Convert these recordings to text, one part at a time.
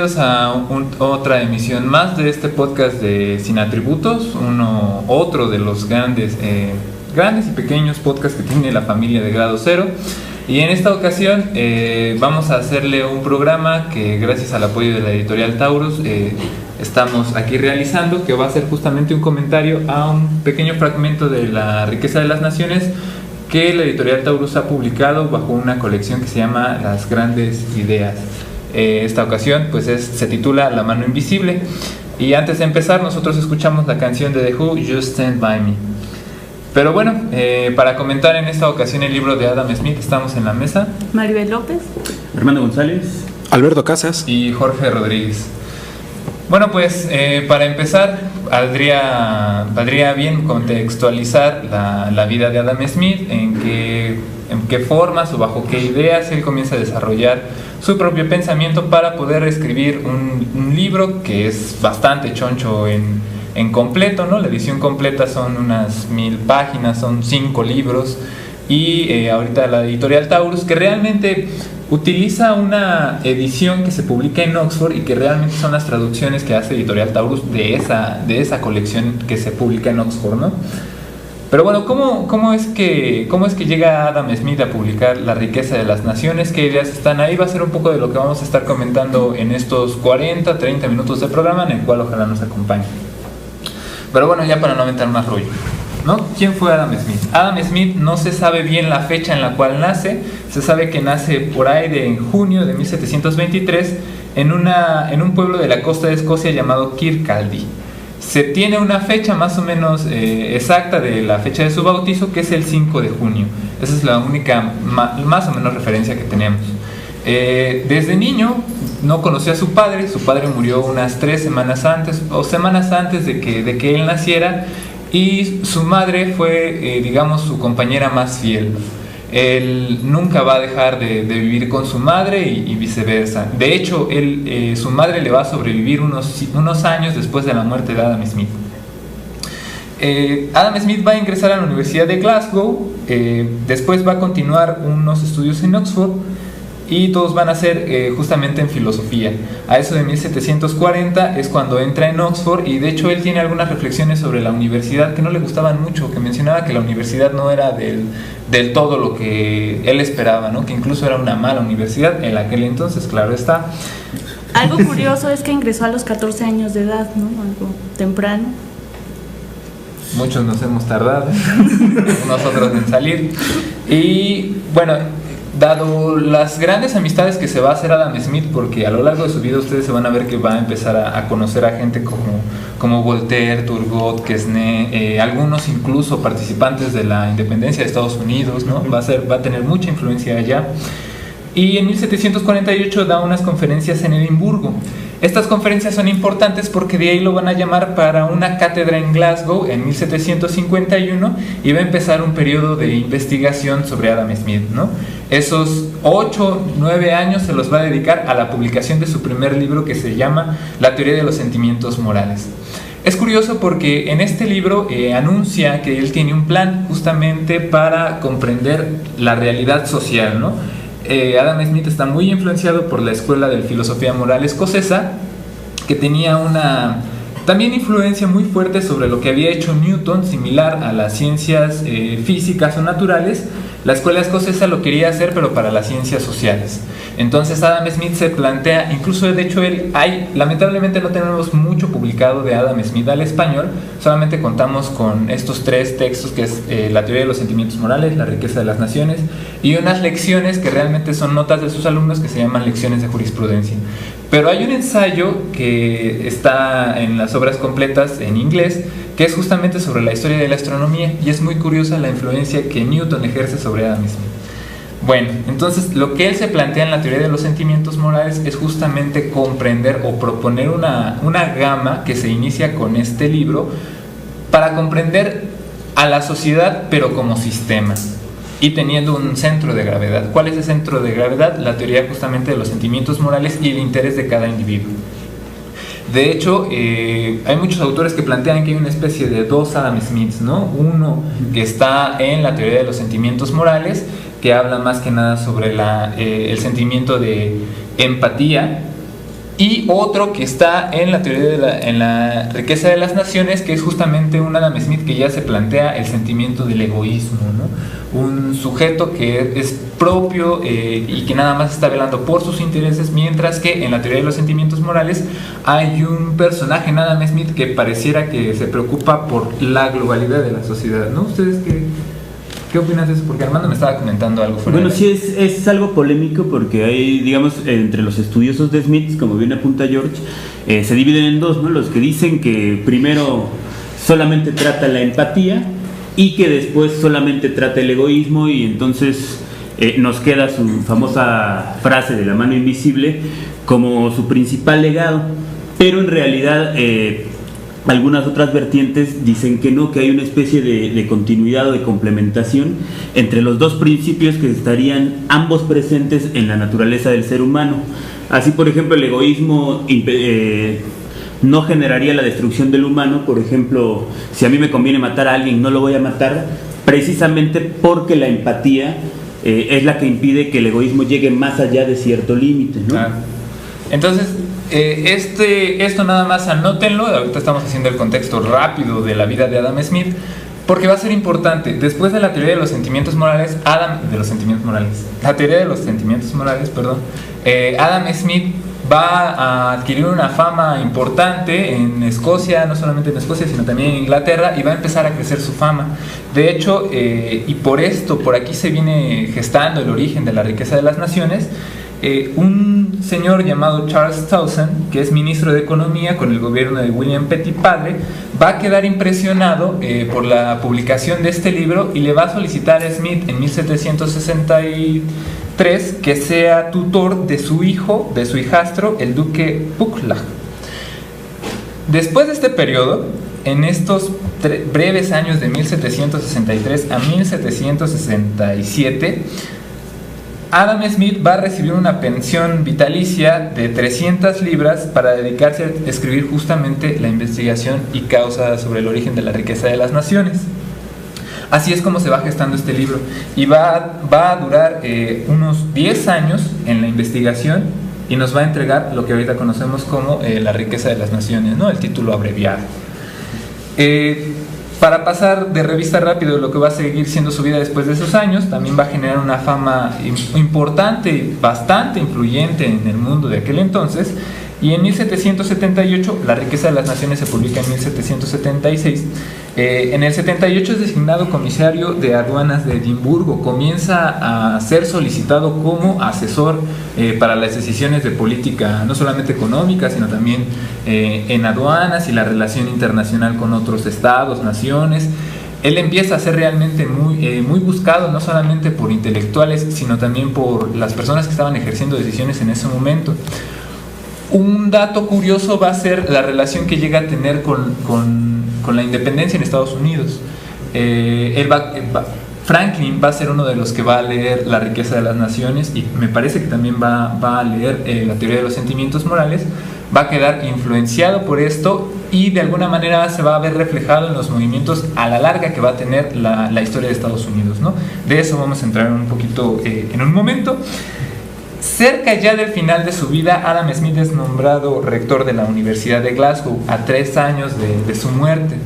bienvenidos a otra emisión más de este podcast de Sin Atributos, otro de los grandes y pequeños podcasts que tiene la familia de Grado Cero. Y en esta ocasión vamos a hacerle un programa que, gracias al apoyo de la editorial Taurus, estamos aquí realizando, que va a ser justamente un comentario a un pequeño fragmento de La riqueza de las naciones que la editorial Taurus ha publicado bajo una colección que se llama Las grandes ideas. Esta ocasión pues se titula La mano invisible. Y antes de empezar, nosotros escuchamos la canción de The Who, Just Stand By Me. Pero bueno, para comentar en esta ocasión el libro de Adam Smith, estamos en la mesa Maribel López, Armando González, Alberto Casas y Jorge Rodríguez. Bueno, pues para empezar, valdría bien contextualizar la vida de Adam Smith, en qué formas o bajo qué ideas él comienza a desarrollar su propio pensamiento para poder escribir un libro que es bastante choncho en completo, ¿no? La edición completa son unas 1000 páginas, son 5 libros, y ahorita la editorial Taurus, que realmente utiliza una edición que se publica en Oxford y que realmente son las traducciones que hace editorial Taurus de esa colección que se publica en Oxford, ¿no? Pero bueno, ¿cómo es que llega Adam Smith a publicar La riqueza de las naciones? ¿Qué ideas están ahí? Va a ser un poco de lo que vamos a estar comentando en estos 40-30 minutos de programa, en el cual ojalá nos acompañe. Pero bueno, ya para no aventar más rollo, ¿no? ¿Quién fue Adam Smith? Adam Smith no se sabe bien la fecha en la cual nace. Se sabe que nace por ahí en junio de 1723 en un pueblo de la costa de Escocia llamado Kirkcaldy. Se tiene una fecha más o menos exacta de la fecha de su bautizo, que es el 5 de junio. Esa es la única más o menos referencia que tenemos. Desde niño no conoció a su padre murió unas 3 semanas antes de que él naciera, y su madre fue, digamos, su compañera más fiel. Él nunca va a dejar de vivir con su madre y viceversa. De hecho, su madre le va a sobrevivir unos años después de la muerte de Adam Smith. Adam Smith va a ingresar a la Universidad de Glasgow, después va a continuar unos estudios en Oxford, y todos van a ser justamente en filosofía. A eso de 1740 es cuando entra en Oxford, y de hecho él tiene algunas reflexiones sobre la universidad que no le gustaban mucho, que mencionaba que la universidad no era del todo lo que él esperaba, ¿no? Que incluso era una mala universidad en aquel entonces, claro está. Algo curioso es que ingresó a los 14 años de edad, ¿no? Algo temprano. Muchos nos hemos tardado, nosotros en salir. Y bueno, dado las grandes amistades que se va a hacer Adam Smith, porque a lo largo de su vida ustedes se van a ver que va a empezar a conocer a gente como Voltaire, Turgot, Quesnay, algunos incluso participantes de la independencia de Estados Unidos, ¿no? Va a tener mucha influencia allá. Y en 1748 da unas conferencias en Edimburgo. Estas conferencias son importantes porque de ahí lo van a llamar para una cátedra en Glasgow en 1751, y va a empezar un periodo de investigación sobre Adam Smith, ¿no? Esos 8-9 años se los va a dedicar a la publicación de su primer libro, que se llama La teoría de los sentimientos morales. Es curioso porque en este libro anuncia que él tiene un plan justamente para comprender la realidad social, ¿no? Adam Smith está muy influenciado por la escuela de filosofía moral escocesa, que tenía una también influencia muy fuerte sobre lo que había hecho Newton, similar a las ciencias físicas o naturales. La escuela escocesa lo quería hacer, pero para las ciencias sociales. Entonces Adam Smith se plantea, incluso de hecho lamentablemente no tenemos mucho publicado de Adam Smith al español, solamente contamos con estos 3 textos, que es La teoría de los sentimientos morales, La riqueza de las naciones, y unas lecciones que realmente son notas de sus alumnos, que se llaman lecciones de jurisprudencia. Pero hay un ensayo que está en las obras completas en inglés, que es justamente sobre la historia de la astronomía, y es muy curiosa la influencia que Newton ejerce sobre Adam Smith. Bueno, entonces lo que él se plantea en la teoría de los sentimientos morales es justamente comprender o proponer una gama que se inicia con este libro para comprender a la sociedad, pero como sistema, y teniendo un centro de gravedad. ¿Cuál es el centro de gravedad? La teoría justamente de los sentimientos morales y el interés de cada individuo. De hecho, hay muchos autores que plantean que hay una especie de 2 Adam Smiths, ¿no? Uno que está en la teoría de los sentimientos morales, que habla más que nada sobre el sentimiento de empatía, y otro que está en la teoría en la riqueza de las naciones, que es justamente un Adam Smith que ya se plantea el sentimiento del egoísmo, ¿no? Un sujeto que es propio y que nada más está velando por sus intereses, mientras que en la teoría de los sentimientos morales hay un personaje en Adam Smith que pareciera que se preocupa por la globalidad de la sociedad, ¿no? ¿Ustedes qué opinas de eso? Porque Armando me estaba comentando algo. Bueno, sí, es algo polémico porque hay, digamos, entre los estudiosos de Smith, como bien apunta George, se dividen en dos, ¿no? Los que dicen que primero solamente trata la empatía y que después solamente trata el egoísmo, y entonces nos queda su famosa frase de la mano invisible como su principal legado, pero en realidad algunas otras vertientes dicen que no, que hay una especie de continuidad o de complementación entre los dos principios que estarían ambos presentes en la naturaleza del ser humano. Así, por ejemplo, el egoísmo no generaría la destrucción del humano. Por ejemplo, si a mí me conviene matar a alguien, no lo voy a matar, precisamente porque la empatía es la que impide que el egoísmo llegue más allá de cierto límite, ¿no? Claro. Entonces, esto nada más anótenlo. Ahorita estamos haciendo el contexto rápido de la vida de Adam Smith, porque va a ser importante. Después de la teoría de los sentimientos morales, Adam Smith va a adquirir una fama importante en Escocia, no solamente en Escocia, sino también en Inglaterra, y va a empezar a crecer su fama. De hecho, y por aquí se viene gestando el origen de la riqueza de las naciones. Un señor llamado Charles Townsend, que es ministro de Economía con el gobierno de William Petty padre, va a quedar impresionado por la publicación de este libro y le va a solicitar a Smith en 1763 que sea tutor de su hijastro, el duque Buccleuch. Después de este periodo, en estos breves años de 1763 a 1767, Adam Smith va a recibir una pensión vitalicia de 300 libras para dedicarse a escribir justamente la investigación y causa sobre el origen de la riqueza de las naciones. Así es como se va gestando este libro, y va a durar unos 10 años en la investigación, y nos va a entregar lo que ahorita conocemos como la riqueza de las naciones, ¿no? El título abreviado. Para pasar de revista rápido lo que va a seguir siendo su vida después de esos años, también va a generar una fama importante y bastante influyente en el mundo de aquel entonces. Y en 1778, La riqueza de las naciones se publica en 1776. En el 78 es designado comisario de aduanas de Edimburgo. Comienza a ser solicitado como asesor para las decisiones de política, no solamente económica, sino también en aduanas y la relación internacional con otros estados, naciones. Él empieza a ser realmente muy buscado, no solamente por intelectuales, sino también por las personas que estaban ejerciendo decisiones en ese momento. Un dato curioso va a ser la relación que llega a tener con la independencia en Estados Unidos. Franklin va a ser uno de los que va a leer La riqueza de las naciones, y me parece que también va a leer la teoría de los sentimientos morales. Va a quedar influenciado por esto, y de alguna manera se va a ver reflejado en los movimientos a la larga que va a tener la historia de Estados Unidos, ¿no? De eso vamos a entrar un poquito en un momento. Cerca ya del final de su vida, Adam Smith es nombrado rector de la Universidad de Glasgow a 3 años de su muerte.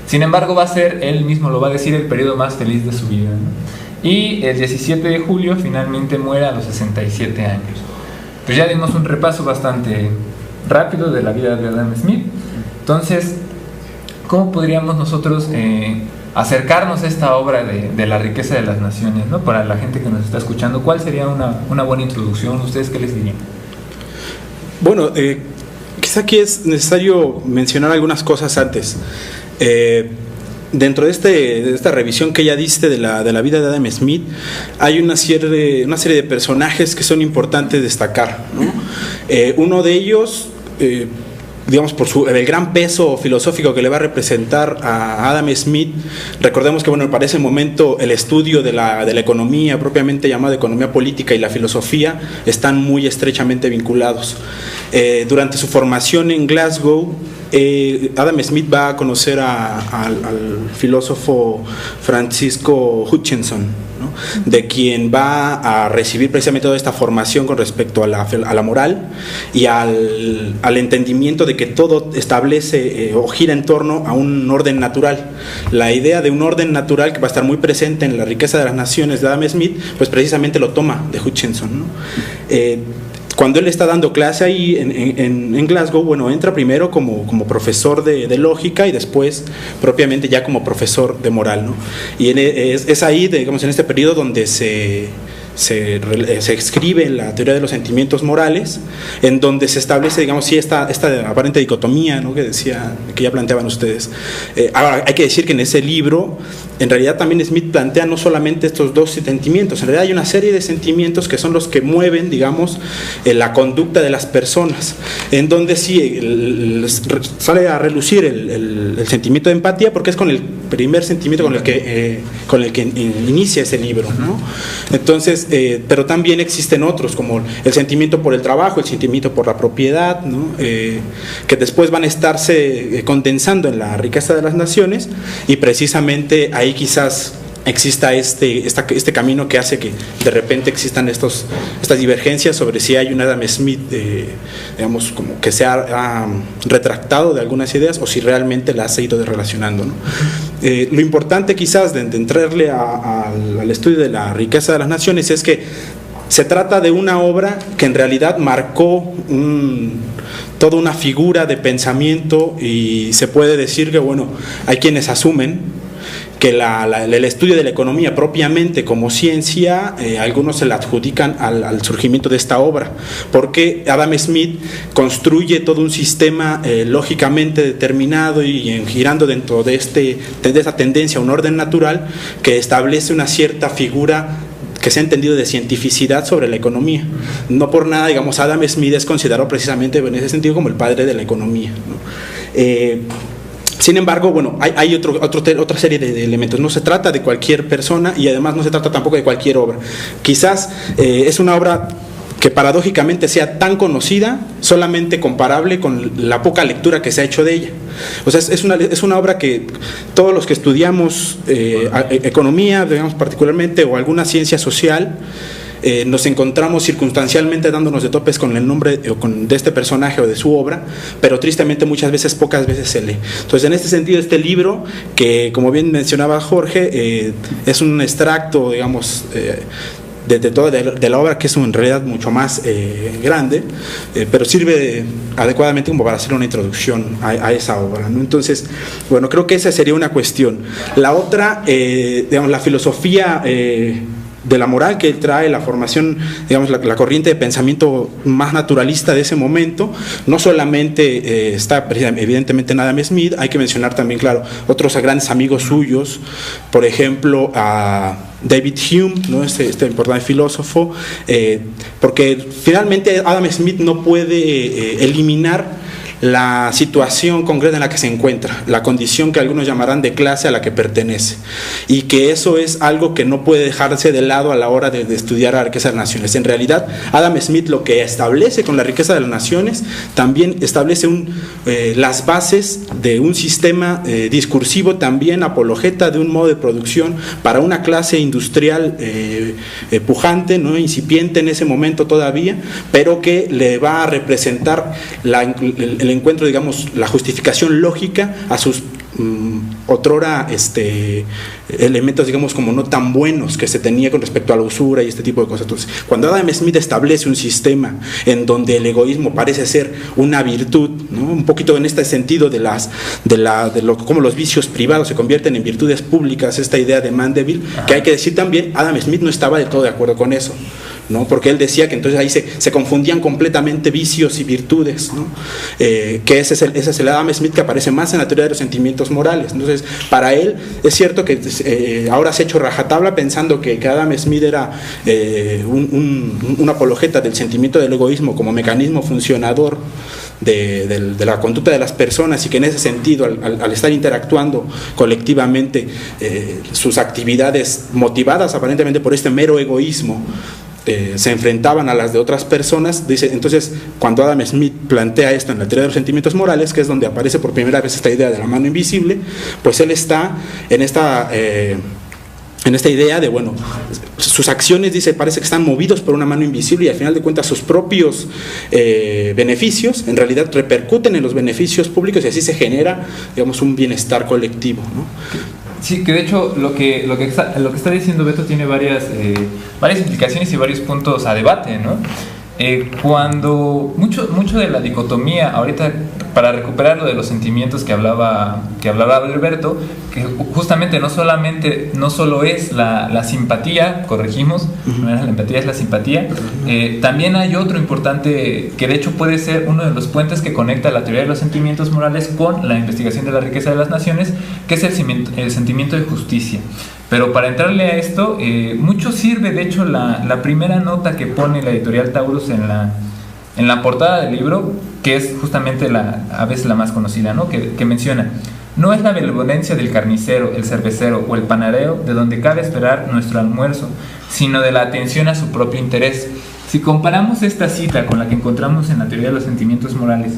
Sin embargo, va a ser, él mismo lo va a decir, el periodo más feliz de su vida, ¿no? Y el 17 de julio finalmente muere a los 67 años. Pues ya dimos un repaso bastante rápido de la vida de Adam Smith. Entonces, ¿cómo podríamos nosotros acercarnos a esta obra de La riqueza de las naciones, ¿no? Para la gente que nos está escuchando, ¿cuál sería una buena introducción? ¿Ustedes qué les dirían? Bueno, quizá aquí es necesario mencionar algunas cosas antes. Dentro de esta revisión que ya diste de la vida de Adam Smith, hay una serie de personajes que son importantes destacar, ¿no? Uno de ellos, digamos, por el gran peso filosófico que le va a representar a Adam Smith. Recordemos que, bueno, para ese momento el estudio de la economía, propiamente llamada economía política, y la filosofía están muy estrechamente vinculados. Durante su formación en Glasgow, Adam Smith va a conocer al filósofo Francisco Hutchinson, ¿no? De quien va a recibir precisamente toda esta formación con respecto a la moral y al entendimiento de que todo establece o gira en torno a un orden natural. La idea de un orden natural que va a estar muy presente en La riqueza de las naciones de Adam Smith, pues precisamente lo toma de Hutchinson, ¿no? Cuando él está dando clase ahí en Glasgow, bueno, entra primero como profesor de lógica y después propiamente ya como profesor de moral, ¿no? Y es ahí, digamos, en este periodo donde se escribe la teoría de los sentimientos morales, en donde se establece, digamos, sí, esta aparente dicotomía, ¿no? que ya planteaban ustedes. Ahora, hay que decir que en ese libro, en realidad también Smith plantea no solamente estos dos sentimientos, en realidad hay una serie de sentimientos que son los que mueven, digamos, la conducta de las personas, en donde sí sale a relucir el sentimiento de empatía, porque es con el primer sentimiento con el que inicia ese libro, ¿no? Entonces, pero también existen otros, como el sentimiento por el trabajo, el sentimiento por la propiedad, ¿no? Que después van a estarse condensando en La riqueza de las naciones, y precisamente ahí quizás exista este camino que hace que de repente existan estas divergencias sobre si hay un Adam Smith, digamos, como que se ha retractado de algunas ideas o si realmente las ha ido relacionando, ¿no? Lo importante quizás de entrarle al estudio de La riqueza de las naciones es que se trata de una obra que en realidad marcó toda una figura de pensamiento, y se puede decir que, bueno, hay quienes asumen que el estudio de la economía propiamente como ciencia, algunos se la adjudican al surgimiento de esta obra, porque Adam Smith construye todo un sistema lógicamente determinado y girando dentro de esa tendencia a un orden natural que establece una cierta figura que se ha entendido de cientificidad sobre la economía. No por nada, digamos, Adam Smith es considerado precisamente en ese sentido como el padre de la economía, ¿no? Sin embargo, bueno, hay otra serie de elementos. No se trata de cualquier persona y además no se trata tampoco de cualquier obra. Quizás es una obra que paradójicamente sea tan conocida, solamente comparable con la poca lectura que se ha hecho de ella. O sea, es una obra que todos los que estudiamos economía, digamos particularmente, o alguna ciencia social, nos encontramos circunstancialmente dándonos de topes con el nombre de este personaje o de su obra, pero tristemente pocas veces se lee. Entonces, en este sentido, este libro, que como bien mencionaba Jorge, es un extracto, digamos, de la obra, que es en realidad mucho más grande, pero sirve adecuadamente como para hacer una introducción a esa obra, ¿no? Entonces, bueno, creo que esa sería una cuestión. La otra, digamos, la filosofía de la moral que trae la formación, digamos, la corriente de pensamiento más naturalista de ese momento, no solamente está evidentemente en Adam Smith, hay que mencionar también, claro, otros grandes amigos suyos, por ejemplo, a David Hume, ¿no? este importante filósofo, porque finalmente Adam Smith no puede eliminar la situación concreta en la que se encuentra, la condición que algunos llamarán de clase a la que pertenece, y que eso es algo que no puede dejarse de lado a la hora de estudiar La riqueza de las naciones. En realidad, Adam Smith lo que establece con La riqueza de las naciones también establece las bases de un sistema discursivo también apologeta de un modo de producción para una clase industrial pujante, ¿no? Incipiente en ese momento todavía, pero que le va a representar el encuentro, digamos, la justificación lógica a sus otrora elementos, digamos, como no tan buenos que se tenía con respecto a la usura y este tipo de cosas. Entonces, cuando Adam Smith establece un sistema en donde el egoísmo parece ser una virtud, ¿no? Un poquito en este sentido cómo los vicios privados se convierten en virtudes públicas, esta idea de Mandeville, que hay que decir también, Adam Smith no estaba de todo de acuerdo con eso, ¿no? Porque él decía que entonces ahí se confundían completamente vicios y virtudes, ¿no? Que ese es el Adam Smith que aparece más en la teoría de los sentimientos morales. Entonces, para él es cierto que ahora se ha hecho rajatabla pensando que Adam Smith era un apologeta del sentimiento del egoísmo como mecanismo funcionador de la conducta de las personas, y que en ese sentido, al estar interactuando colectivamente, sus actividades motivadas aparentemente por este mero egoísmo se enfrentaban a las de otras personas. Dice, entonces, cuando Adam Smith plantea esto en la teoría de los sentimientos morales, que es donde aparece por primera vez esta idea de la mano invisible, pues él está en esta idea de, bueno, sus acciones, dice, parece que están movidos por una mano invisible y al final de cuentas sus propios beneficios en realidad repercuten en los beneficios públicos y así se genera, digamos, un bienestar colectivo, ¿no? Sí, que de hecho lo que está diciendo Beto tiene varias implicaciones y varios puntos a debate, ¿no? Cuando mucho de la dicotomía, ahorita para recuperar lo de los sentimientos que hablaba Alberto, que justamente no solo es la simpatía, corregimos, no es la empatía, es la simpatía. También hay otro importante que de hecho puede ser uno de los puentes que conecta la teoría de los sentimientos morales con la investigación de la riqueza de las naciones, que es el sentimiento de justicia. Pero para entrarle a esto, mucho sirve, de hecho, la primera nota que pone la editorial Taurus en la portada del libro, que es justamente a veces la más conocida, ¿no? Que menciona: no es la benevolencia del carnicero, el cervecero o el panadero de donde cabe esperar nuestro almuerzo, sino de la atención a su propio interés. Si comparamos esta cita con la que encontramos en la teoría de los sentimientos morales,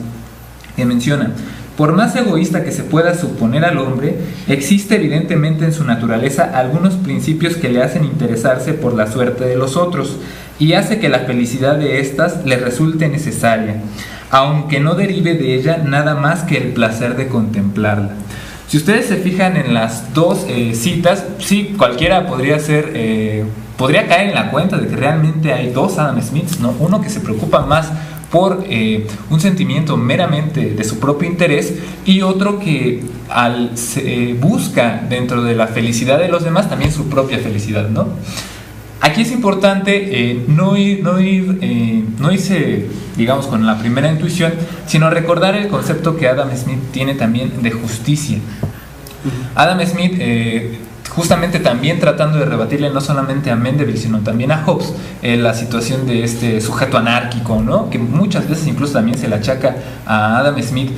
que menciona: por más egoísta que se pueda suponer al hombre, existe evidentemente en su naturaleza algunos principios que le hacen interesarse por la suerte de los otros y hace que la felicidad de éstas le resulte necesaria, aunque no derive de ella nada más que el placer de contemplarla. Si ustedes se fijan en las dos citas, sí, cualquiera podría caer en la cuenta de que realmente hay dos Adam Smiths, ¿no? Uno que se preocupa más por un sentimiento meramente de su propio interés y otro que busca dentro de la felicidad de los demás también su propia felicidad, ¿no? Aquí es importante no irse, digamos, con la primera intuición, sino recordar el concepto que Adam Smith tiene también de justicia. Adam Smith, justamente también tratando de rebatirle no solamente a Mendeville, sino también a Hobbes, la situación de este sujeto anárquico, ¿no? Que muchas veces incluso también se le achaca a Adam Smith,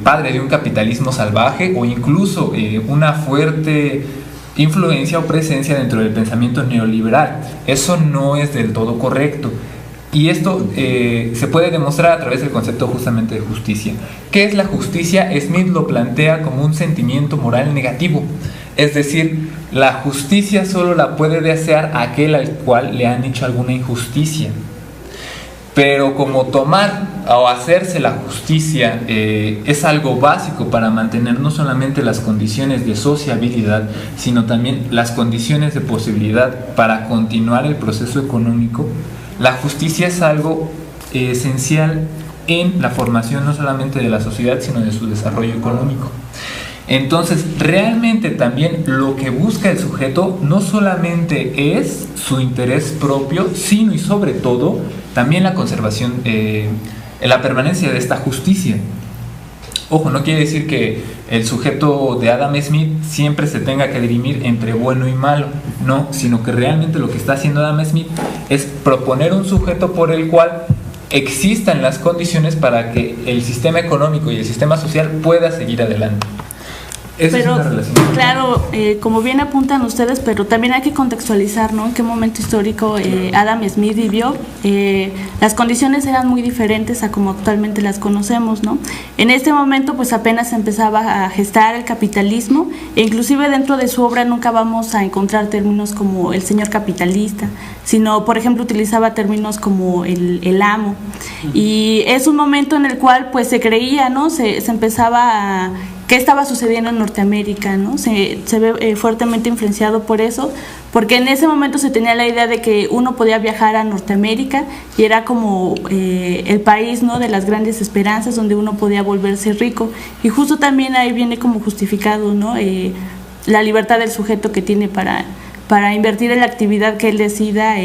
padre de un capitalismo salvaje o incluso una fuerte influencia o presencia dentro del pensamiento neoliberal. Eso no es del todo correcto. Y esto se puede demostrar a través del concepto justamente de justicia. ¿Qué es la justicia? Smith lo plantea como un sentimiento moral negativo. Es decir, la justicia solo la puede desear aquel al cual le han hecho alguna injusticia. Pero como tomar o hacerse la justicia es algo básico para mantener no solamente las condiciones de sociabilidad, sino también las condiciones de posibilidad para continuar el proceso económico, la justicia es algo esencial en la formación no solamente de la sociedad, sino de su desarrollo económico. Entonces, realmente también lo que busca el sujeto no solamente es su interés propio, sino y sobre todo también la conservación, la permanencia de esta justicia. Ojo, no quiere decir que el sujeto de Adam Smith siempre se tenga que dirimir entre bueno y malo, no, sino que realmente lo que está haciendo Adam Smith es proponer un sujeto por el cual existan las condiciones para que el sistema económico y el sistema social pueda seguir adelante. Esa pero, es una relación. claro, como bien apuntan ustedes, pero también hay que contextualizar, ¿no? En qué momento histórico Adam Smith vivió. Las condiciones eran muy diferentes a como actualmente las conocemos, ¿no? En este momento, pues apenas empezaba a gestar el capitalismo, e inclusive dentro de su obra nunca vamos a encontrar términos como el señor capitalista, sino, por ejemplo, utilizaba términos como el amo. Y es un momento en el cual, pues, se creía, ¿no? Se empezaba a... ¿Qué estaba sucediendo en Norteamérica, ¿no? Se ve fuertemente influenciado por eso, porque en ese momento se tenía la idea de que uno podía viajar a Norteamérica y era como el país, ¿no? De las grandes esperanzas, donde uno podía volverse rico. Y justo también ahí viene como justificado, ¿no? La libertad del sujeto que tiene para invertir en la actividad que él decida,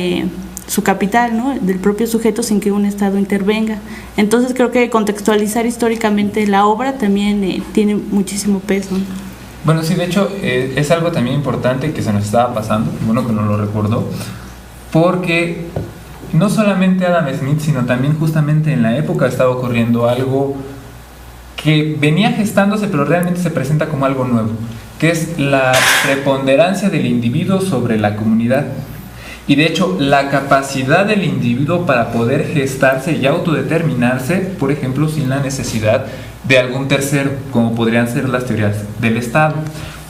su capital, ¿no? Del propio sujeto sin que un Estado intervenga. Entonces creo que contextualizar históricamente la obra también tiene muchísimo peso. Bueno, sí, de hecho es algo también importante que se nos estaba pasando, bueno que nos lo recordó, porque no solamente Adam Smith, sino también justamente en la época estaba ocurriendo algo que venía gestándose, pero realmente se presenta como algo nuevo, que es la preponderancia del individuo sobre la comunidad. Y de hecho, la capacidad del individuo para poder gestarse y autodeterminarse, por ejemplo, sin la necesidad de algún tercero, como podrían ser las teorías del Estado.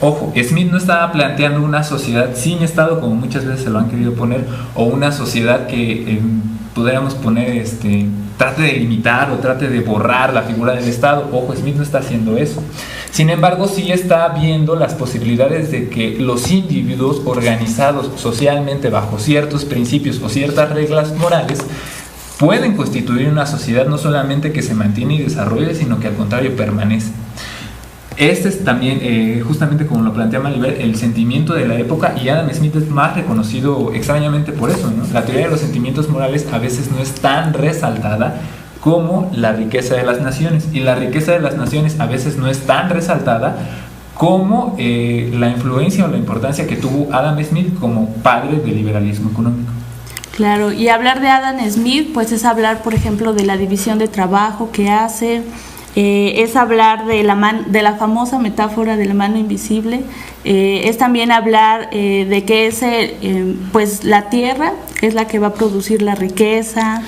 Ojo, Smith no estaba planteando una sociedad sin Estado, como muchas veces se lo han querido poner, o una sociedad que pudiéramos poner, trate de limitar o trate de borrar la figura del Estado. Ojo, Smith no está haciendo eso. Sin embargo, sí está viendo las posibilidades de que los individuos organizados socialmente bajo ciertos principios o ciertas reglas morales pueden constituir una sociedad no solamente que se mantiene y desarrolla, sino que al contrario permanece. Este es también, justamente como lo plantea Malibert, el sentimiento de la época, y Adam Smith es más reconocido extrañamente por eso, ¿no? La teoría de los sentimientos morales a veces no es tan resaltada como la riqueza de las naciones, y la riqueza de las naciones a veces no es tan resaltada como la influencia o la importancia que tuvo Adam Smith como padre del liberalismo económico. Claro, y hablar de Adam Smith pues es hablar, por ejemplo, de la división de trabajo que hace, es hablar de la famosa metáfora de la mano invisible, es también hablar de que pues la tierra es la que va a producir la riqueza.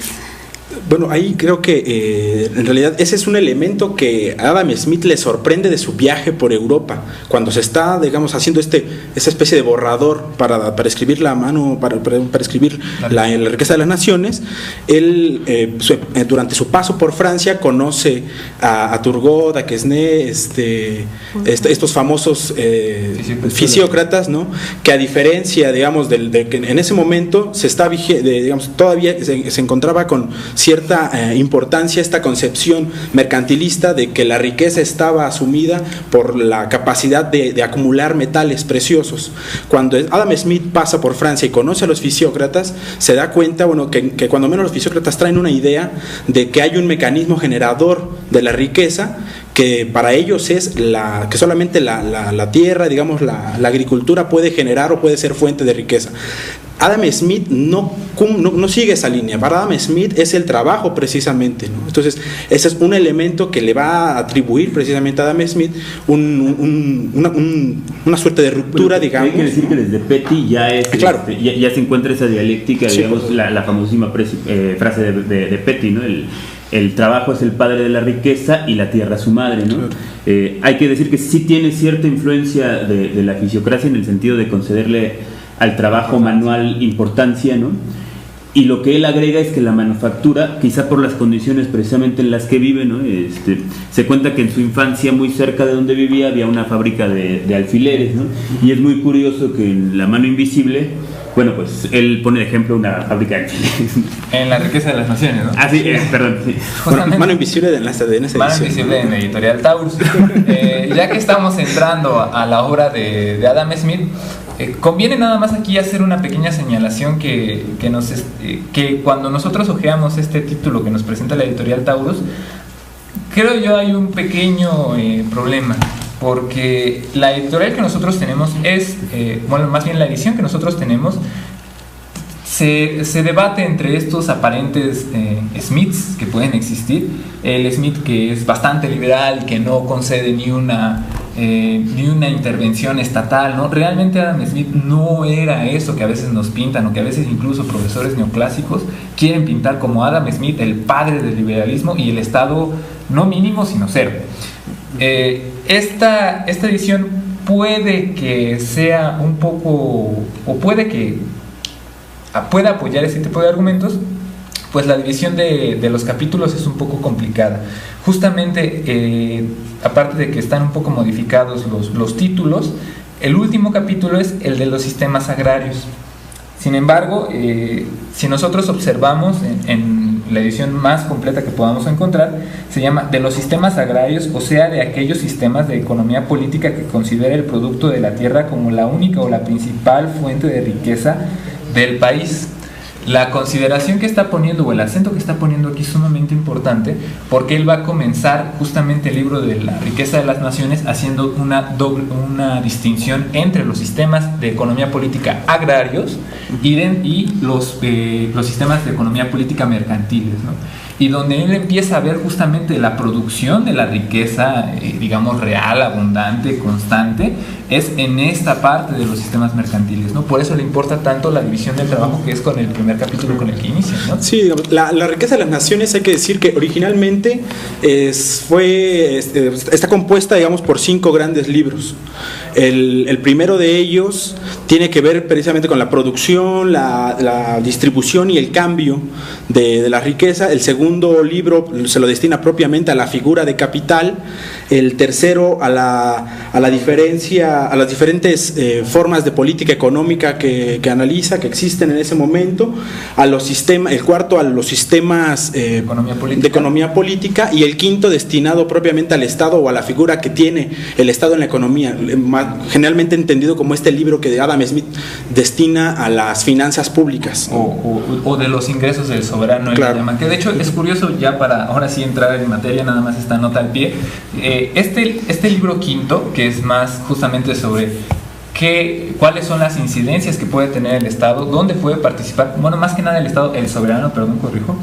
Bueno, ahí creo que en realidad ese es un elemento que a Adam Smith le sorprende de su viaje por Europa, cuando se está, digamos, haciendo esa especie de borrador para escribir la mano, para escribir la riqueza de las naciones. Él, durante su paso por Francia, conoce a Turgot, a Quesnay, estos famosos fisiócratas, ¿no? Que a diferencia, digamos, de que en ese momento se está digamos, todavía se encontraba con cierta importancia esta concepción mercantilista de que la riqueza estaba asumida por la capacidad de acumular metales preciosos. Cuando Adam Smith pasa por Francia y conoce a los fisiócratas, se da cuenta, bueno, que cuando menos los fisiócratas traen una idea de que hay un mecanismo generador de la riqueza, que para ellos es que solamente la tierra, digamos, la agricultura puede generar o puede ser fuente de riqueza. Adam Smith no sigue esa línea. Para Adam Smith es el trabajo precisamente, ¿no? Entonces ese es un elemento que le va a atribuir precisamente a Adam Smith una suerte de ruptura, digamos. Hay que decir que desde Petty ya ya se encuentra esa dialéctica, sí, digamos, la famosísima frase de Petty, ¿no? El trabajo es el padre de la riqueza y la tierra su madre, ¿no? Claro. Hay que decir que sí tiene cierta influencia de la fisiocracia en el sentido de concederle al trabajo manual importancia, ¿no? Y lo que él agrega es que la manufactura, quizá por las condiciones precisamente en las que vive, ¿no? Se cuenta que en su infancia, muy cerca de donde vivía, había una fábrica de alfileres, ¿no? Y es muy curioso que en La mano invisible, bueno, pues él pone de ejemplo una fábrica de alfileres. En La riqueza de las naciones, ¿no? Ah, sí, perdón. Sí. Bueno, Mano invisible en esa edición. Mano invisible en Editorial Taurus. Ya que estamos entrando a la obra de Adam Smith, conviene nada más aquí hacer una pequeña señalación que cuando nosotros hojeamos este título que nos presenta la Editorial Taurus, creo yo hay un pequeño problema, porque la editorial que nosotros tenemos bueno, más bien la edición que nosotros tenemos se debate entre estos aparentes Smiths que pueden existir. El Smith que es bastante liberal, que no concede ni una intervención estatal, ¿no? Realmente Adam Smith no era eso que a veces nos pintan, o que a veces incluso profesores neoclásicos quieren pintar como Adam Smith, el padre del liberalismo y el Estado no mínimo sino cero. Esta edición puede que sea un poco, o puede que pueda apoyar ese tipo de argumentos, pues la división de los capítulos es un poco complicada. Justamente, aparte de que están un poco modificados los títulos, el último capítulo es el de los sistemas agrarios. Sin embargo, si nosotros observamos en la edición más completa que podamos encontrar, se llama de los sistemas agrarios, o sea, de aquellos sistemas de economía política que considera el producto de la tierra como la única o la principal fuente de riqueza del país. La consideración que está poniendo, o el acento que está poniendo aquí, es sumamente importante, porque él va a comenzar justamente el libro de la riqueza de las naciones haciendo una distinción entre los sistemas de economía política agrarios y los sistemas de economía política mercantiles, ¿no? y donde él empieza a ver justamente la producción de la riqueza, digamos, real, abundante, constante, es en esta parte de los sistemas mercantiles, ¿no? Por eso le importa tanto la división del trabajo, que es con el primer capítulo con el que inicia, ¿no? Sí, digamos, la riqueza de las naciones, hay que decir que originalmente está compuesta, digamos, por 5 grandes libros. El primero de ellos tiene que ver precisamente con la producción, la distribución y el cambio de la riqueza. El segundo libro se lo destina propiamente a la figura de capital. El tercero a la diferencia, a las diferentes formas de política económica que analiza, que existen en ese momento. El cuarto a los sistemas de economía política, y el quinto destinado propiamente al Estado o a la figura que tiene el Estado en la economía, generalmente entendido como este libro que Adam Smith destina a las finanzas públicas. O de los ingresos del soberano, claro. Que de hecho es curioso, ya para ahora sí entrar en materia, nada más esta nota al pie. Este libro quinto, que es más justamente sobre cuáles son las incidencias que puede tener el Estado, dónde puede participar, bueno, más que nada el Estado, el soberano, perdón, corrijo,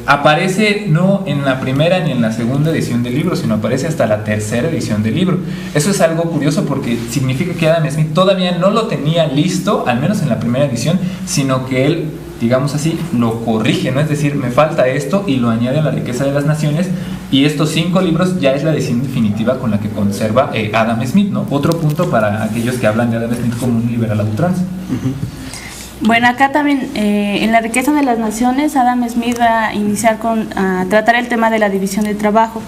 aparece no en la primera ni en la segunda edición del libro, sino aparece hasta la tercera edición del libro. Eso es algo curioso porque significa que Adam Smith todavía no lo tenía listo, al menos en la primera edición, sino que él, digamos así, lo corrige, ¿no? Es decir, me falta esto y lo añade a la riqueza de las naciones, y estos 5 libros ya es la edición definitiva con la que conserva Adam Smith, ¿no? Otro punto para aquellos que hablan de Adam Smith como un liberal a ultranza. Bueno, acá también en la riqueza de las naciones, Adam Smith va a iniciar a tratar el tema de la división del trabajo.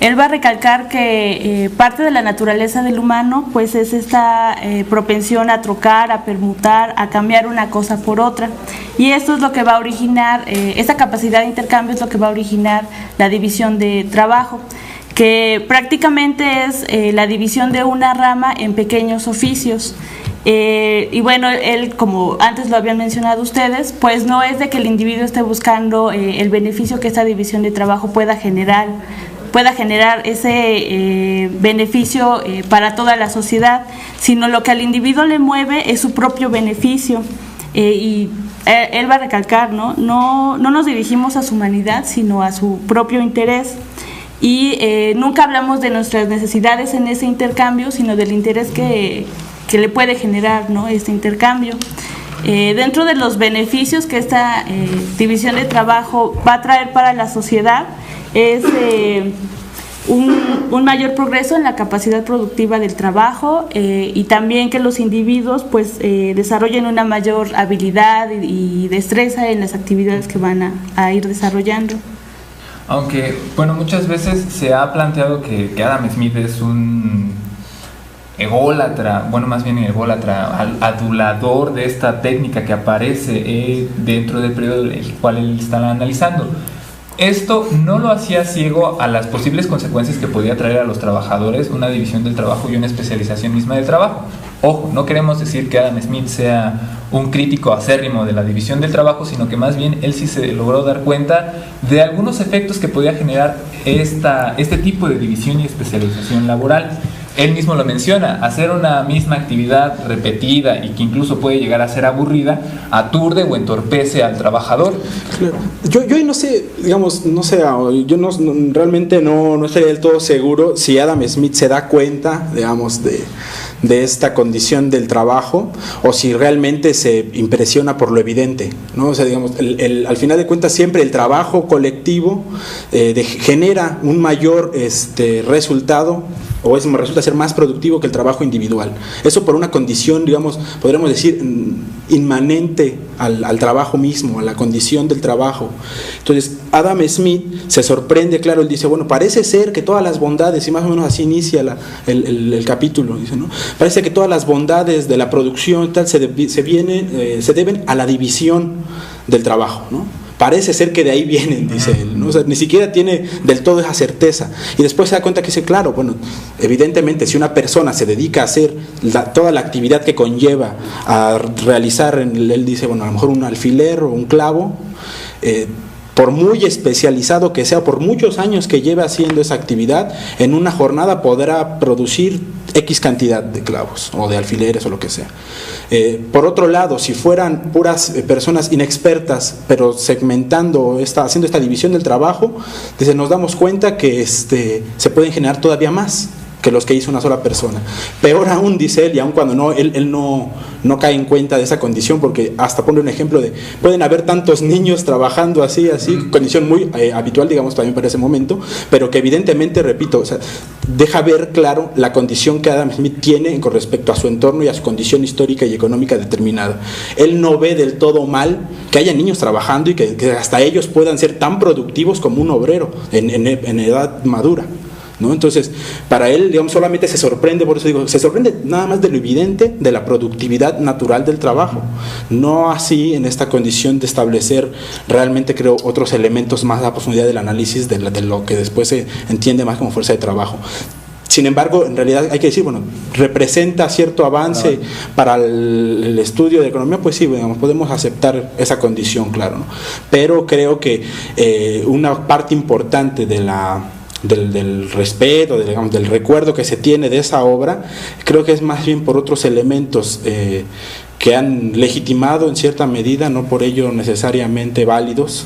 Él va a recalcar que parte de la naturaleza del humano pues es esta propensión a trocar, a permutar, a cambiar una cosa por otra, y esto es lo que va a originar, esta capacidad de intercambio es lo que va a originar la división de trabajo, que prácticamente es la división de una rama en pequeños oficios. Y bueno, él, como antes lo habían mencionado ustedes, pues no es de que el individuo esté buscando el beneficio que esta división de trabajo pueda generar ese beneficio para toda la sociedad, sino lo que al individuo le mueve es su propio beneficio. Y él va a recalcar, ¿no? No nos dirigimos a su humanidad, sino a su propio interés. Y nunca hablamos de nuestras necesidades en ese intercambio, sino del interés que le puede generar, ¿no?, este intercambio. Dentro de los beneficios que esta división de trabajo va a traer para la sociedad es un mayor progreso en la capacidad productiva del trabajo, y también que los individuos pues desarrollen una mayor habilidad y destreza en las actividades que van a ir desarrollando. Aunque, bueno, muchas veces se ha planteado que Adam Smith es un ególatra, bueno, más bien ególatra, adulador de esta técnica que aparece dentro del periodo el cual él está analizando. Esto no lo hacía ciego a las posibles consecuencias que podía traer a los trabajadores una división del trabajo y una especialización misma del trabajo. Ojo, no queremos decir que Adam Smith sea un crítico acérrimo de la división del trabajo, sino que más bien él sí se logró dar cuenta de algunos efectos que podía generar este tipo de división y especialización laboral. Él mismo lo menciona, hacer una misma actividad repetida y que incluso puede llegar a ser aburrida, aturde o entorpece al trabajador. Claro. Yo no sé, digamos, realmente no estaría del todo seguro si Adam Smith se da cuenta, digamos, de esta condición del trabajo, o si realmente se impresiona por lo evidente, ¿no? O sea, digamos, al final de cuentas siempre el trabajo colectivo genera un mayor resultado, o resulta ser más productivo que el trabajo individual. Eso por una condición, digamos, podríamos decir, inmanente al trabajo mismo, a la condición del trabajo. Entonces, Adam Smith se sorprende, claro, él dice, bueno, parece ser que todas las bondades, y más o menos así inicia el capítulo, dice, ¿no? Parece que todas las bondades de la producción tal se deben a la división del trabajo, ¿no? Parece ser que de ahí vienen, dice él, ¿no? O sea, ni siquiera tiene del todo esa certeza. Y después se da cuenta que dice, claro, bueno, evidentemente si una persona se dedica a hacer toda la actividad que conlleva a realizar, él dice, bueno, a lo mejor un alfiler o un clavo, por muy especializado que sea, por muchos años que lleve haciendo esa actividad, en una jornada podrá producir X cantidad de clavos o de alfileres o lo que sea. Por otro lado, si fueran puras personas inexpertas, pero segmentando, haciendo esta división del trabajo, nos damos cuenta que se pueden generar todavía más que los que hizo una sola persona. Peor aún, dice él, y aun cuando él no cae en cuenta de esa condición, porque hasta pone un ejemplo de, pueden haber tantos niños trabajando así, condición muy habitual, digamos, también para ese momento, pero que evidentemente, repito, deja ver claro la condición que Adam Smith tiene con respecto a su entorno y a su condición histórica y económica determinada. Él no ve del todo mal que haya niños trabajando y que hasta ellos puedan ser tan productivos como un obrero en edad madura, ¿no? Entonces, para él, digamos, solamente se sorprende, por eso digo, se sorprende nada más de lo evidente de la productividad natural del trabajo, no así en esta condición de establecer realmente, creo, otros elementos más a profundidad del análisis de lo que después se entiende más como fuerza de trabajo. Sin embargo, en realidad hay que decir, bueno, representa cierto avance para el estudio de economía, pues sí, digamos, podemos aceptar esa condición, claro, ¿no? Pero creo que una parte importante del respeto, digamos, del recuerdo que se tiene de esa obra, creo que es más bien por otros elementos que han legitimado en cierta medida, no por ello necesariamente válidos,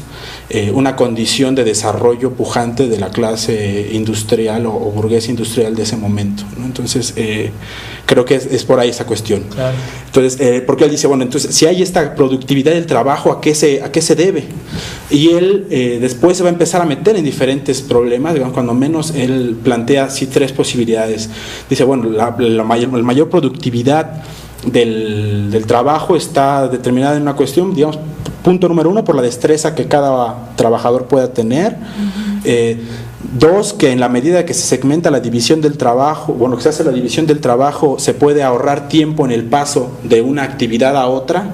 una condición de desarrollo pujante de la clase industrial o burguesa industrial de ese momento, ¿no? Entonces, creo que es por ahí esa cuestión. Claro. Entonces, porque él dice, bueno, entonces, si hay esta productividad del trabajo, ¿a qué se debe? Y él después se va a empezar a meter en diferentes problemas, digamos, cuando menos él plantea así 3 posibilidades. Dice, bueno, la mayor productividad del trabajo está determinada en una cuestión, digamos, punto número 1, por la destreza que cada trabajador pueda tener. 2, que en la medida que se segmenta la división del trabajo, bueno, que se hace la división del trabajo, se puede ahorrar tiempo en el paso de una actividad a otra.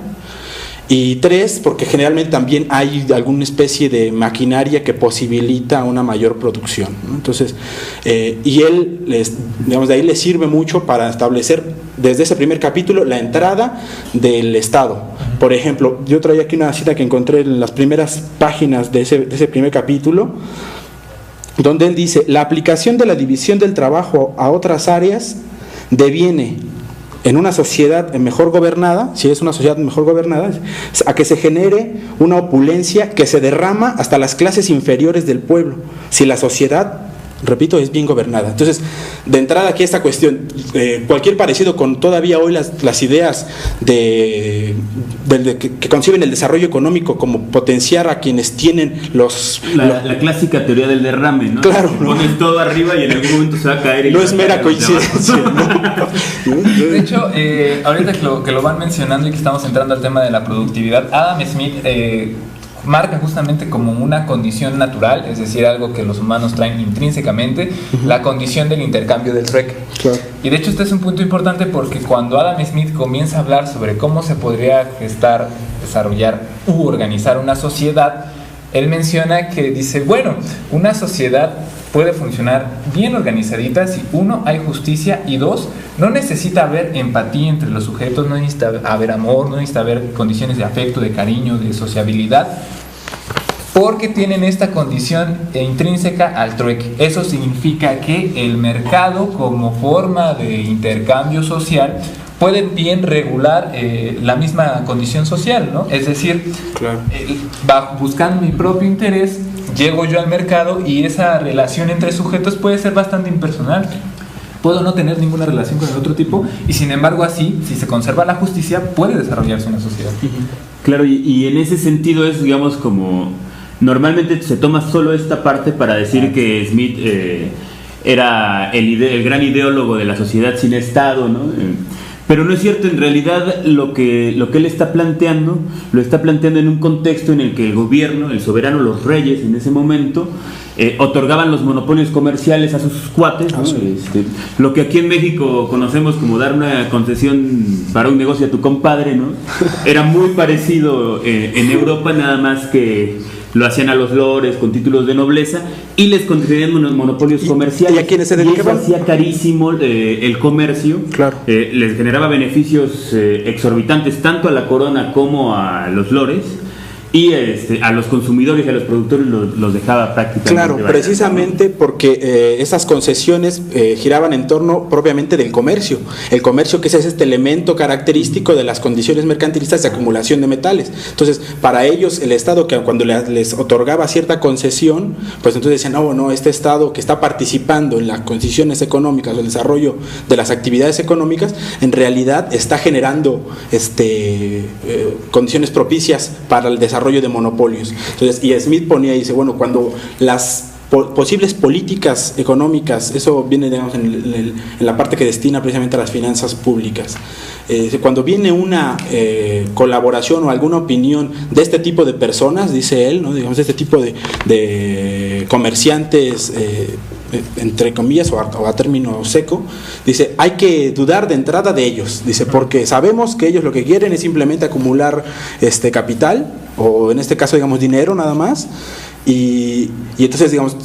Y 3, porque generalmente también hay alguna especie de maquinaria que posibilita una mayor producción, ¿no? Entonces, y él, digamos, de ahí le sirve mucho para establecer desde ese primer capítulo la entrada del Estado. Por ejemplo, yo traía aquí una cita que encontré en las primeras páginas de ese primer capítulo, donde él dice: la aplicación de la división del trabajo a otras áreas deviene, en una sociedad mejor gobernada, si es una sociedad mejor gobernada, a que se genere una opulencia que se derrama hasta las clases inferiores del pueblo, si la sociedad, repito, es bien gobernada. Entonces, de entrada aquí esta cuestión, cualquier parecido con todavía hoy las ideas que conciben el desarrollo económico como potenciar a quienes tienen la clásica teoría del derrame, ¿no? Claro, ¿no? Pones todo arriba y en algún momento se va a caer. No es mera coincidencia, ¿no? De hecho, ahorita que lo van mencionando y que estamos entrando al tema de la productividad, Adam Smith marca justamente como una condición natural, es decir, algo que los humanos traen intrínsecamente, la condición del intercambio del trueque. Claro. Y de hecho este es un punto importante porque cuando Adam Smith comienza a hablar sobre cómo se podría gestar, desarrollar u organizar una sociedad, él menciona que dice, bueno, una sociedad puede funcionar bien organizadita si 1, hay justicia, y 2, no necesita haber empatía entre los sujetos, no necesita haber amor, no necesita haber condiciones de afecto, de cariño, de sociabilidad, porque tienen esta condición intrínseca al trueque. Eso significa que el mercado como forma de intercambio social puede bien regular la misma condición social, ¿no? Es decir, claro, buscando mi propio interés, llego yo al mercado y esa relación entre sujetos puede ser bastante impersonal. Puedo no tener ninguna relación con el otro tipo y sin embargo así, si se conserva la justicia, puede desarrollarse una sociedad. Claro, y en ese sentido es, digamos, como normalmente se toma solo esta parte para decir que Smith era el gran ideólogo de la sociedad sin Estado, ¿no? Pero no es cierto, en realidad lo que él está planteando, lo está planteando en un contexto en el que el gobierno, el soberano, los reyes en ese momento, otorgaban los monopolios comerciales a sus cuates, ¿no? Lo que aquí en México conocemos como dar una concesión para un negocio a tu compadre, ¿no? Era muy parecido en Europa, nada más que lo hacían a los lores con títulos de nobleza y les concedían unos monopolios comerciales. ¿Y a quiénes se dedicaban? Y eso hacía carísimo el comercio. Claro. Les generaba beneficios exorbitantes tanto a la corona como a los lores. y a los consumidores y a los productores los dejaba prácticamente Claro, baratos. precisamente porque esas concesiones giraban en torno propiamente del comercio. El comercio, que es este elemento característico de las condiciones mercantilistas de acumulación de metales. Entonces, para ellos, el Estado, que cuando les otorgaba cierta concesión, pues entonces decían, no, este Estado que está participando en las condiciones económicas o el desarrollo de las actividades económicas, en realidad está generando condiciones propicias para el desarrollo de monopolios. Entonces, y Smith ponía y dice, bueno, cuando las posibles políticas económicas, eso viene, digamos, en la parte que destina precisamente a las finanzas públicas, cuando viene una colaboración o alguna opinión de este tipo de personas, dice él, ¿no? Digamos, de este tipo de comerciantes, entre comillas o a término seco, dice, hay que dudar de entrada de ellos, dice, porque sabemos que ellos lo que quieren es simplemente acumular capital, o en este caso, digamos, dinero nada más, y entonces, digamos,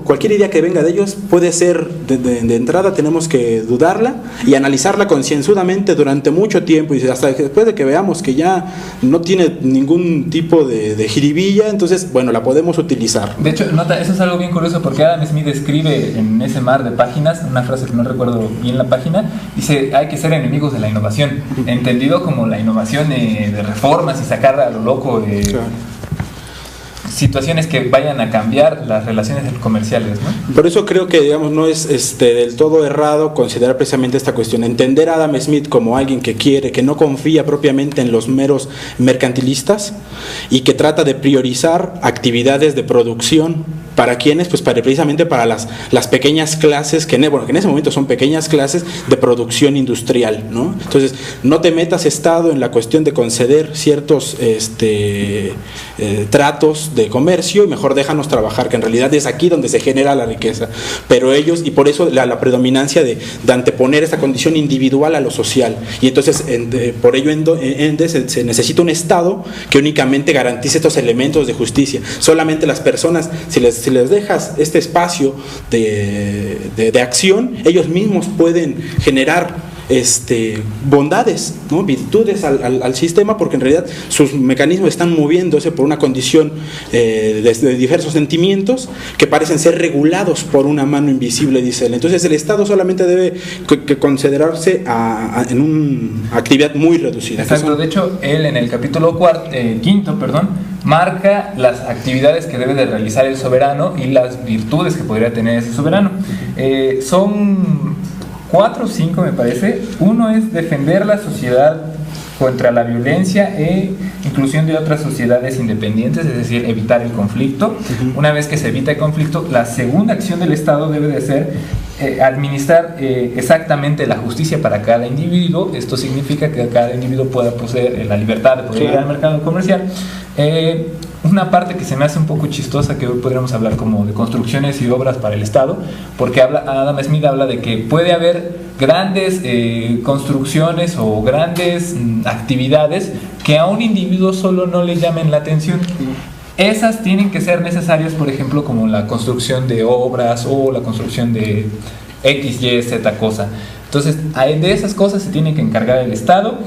cualquier idea que venga de ellos puede ser de entrada, tenemos que dudarla y analizarla concienzudamente durante mucho tiempo, y hasta después de que veamos que ya no tiene ningún tipo de jiribilla, entonces, bueno, la podemos utilizar. De hecho, nota, eso es algo bien curioso, porque Adam Smith escribe en ese mar de páginas una frase que no recuerdo bien la página, dice, hay que ser enemigos de la innovación, entendido como la innovación de reformas y sacar a lo loco situaciones que vayan a cambiar las relaciones comerciales, ¿no? Por eso creo que, digamos, no es del todo errado considerar precisamente esta cuestión, entender a Adam Smith como alguien que quiere, que no confía propiamente en los meros mercantilistas y que trata de priorizar actividades de producción. ¿Para quiénes? Pues precisamente para las pequeñas clases, que en ese momento son pequeñas clases de producción industrial, ¿no? Entonces, no te metas, Estado, en la cuestión de conceder ciertos tratos de comercio, y mejor déjanos trabajar, que en realidad es aquí donde se genera la riqueza. Pero ellos, y por eso la predominancia de anteponer esta condición individual a lo social. Y entonces, por ello, se necesita un Estado que únicamente garantice estos elementos de justicia. Solamente las personas, si les dejas este espacio de acción, ellos mismos pueden generar bondades, ¿no? Virtudes al sistema, porque en realidad sus mecanismos están moviéndose por una condición de diversos sentimientos que parecen ser regulados por una mano invisible, dice él. Entonces el Estado solamente debe considerarse en una actividad muy reducida. Exacto. De hecho, él en el capítulo quinto, marca las actividades que debe de realizar el soberano y las virtudes que podría tener ese soberano. Son 4 o 5, me parece. Uno es defender la sociedad contra la violencia e inclusión de otras sociedades independientes, es decir, evitar el conflicto. Una vez que se evita el conflicto, la segunda acción del Estado debe de ser administrar exactamente la justicia para cada individuo. Esto significa que cada individuo pueda poseer la libertad de poder ir al mercado comercial. Una parte que se me hace un poco chistosa, que hoy podríamos hablar como de construcciones y obras para el Estado, porque Adam Smith habla de que puede haber grandes construcciones o grandes actividades que a un individuo solo no le llamen la atención. Esas tienen que ser necesarias, por ejemplo, como la construcción de obras o la construcción de X, Y, Z cosa. Entonces, de esas cosas se tiene que encargar el Estado.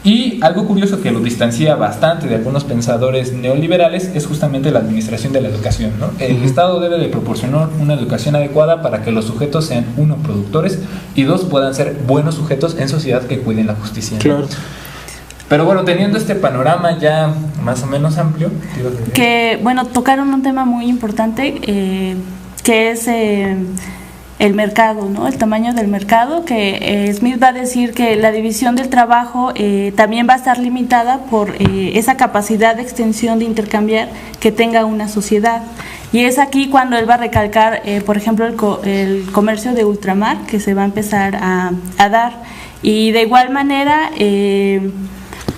Y algo curioso que lo distancia bastante de algunos pensadores neoliberales es justamente la administración de la educación, ¿no? El Estado debe de proporcionar una educación adecuada para que los sujetos sean, 1, productores, y 2, puedan ser buenos sujetos en sociedad que cuiden la justicia, ¿no? Claro. Pero bueno, teniendo este panorama ya más o menos amplio, que bueno, tocaron un tema muy importante, que es el mercado, ¿no? El tamaño del mercado, que Smith va a decir que la división del trabajo también va a estar limitada por esa capacidad de extensión de intercambiar que tenga una sociedad. Y es aquí cuando él va a recalcar, por ejemplo, el comercio de ultramar que se va a empezar a dar. Y de igual manera,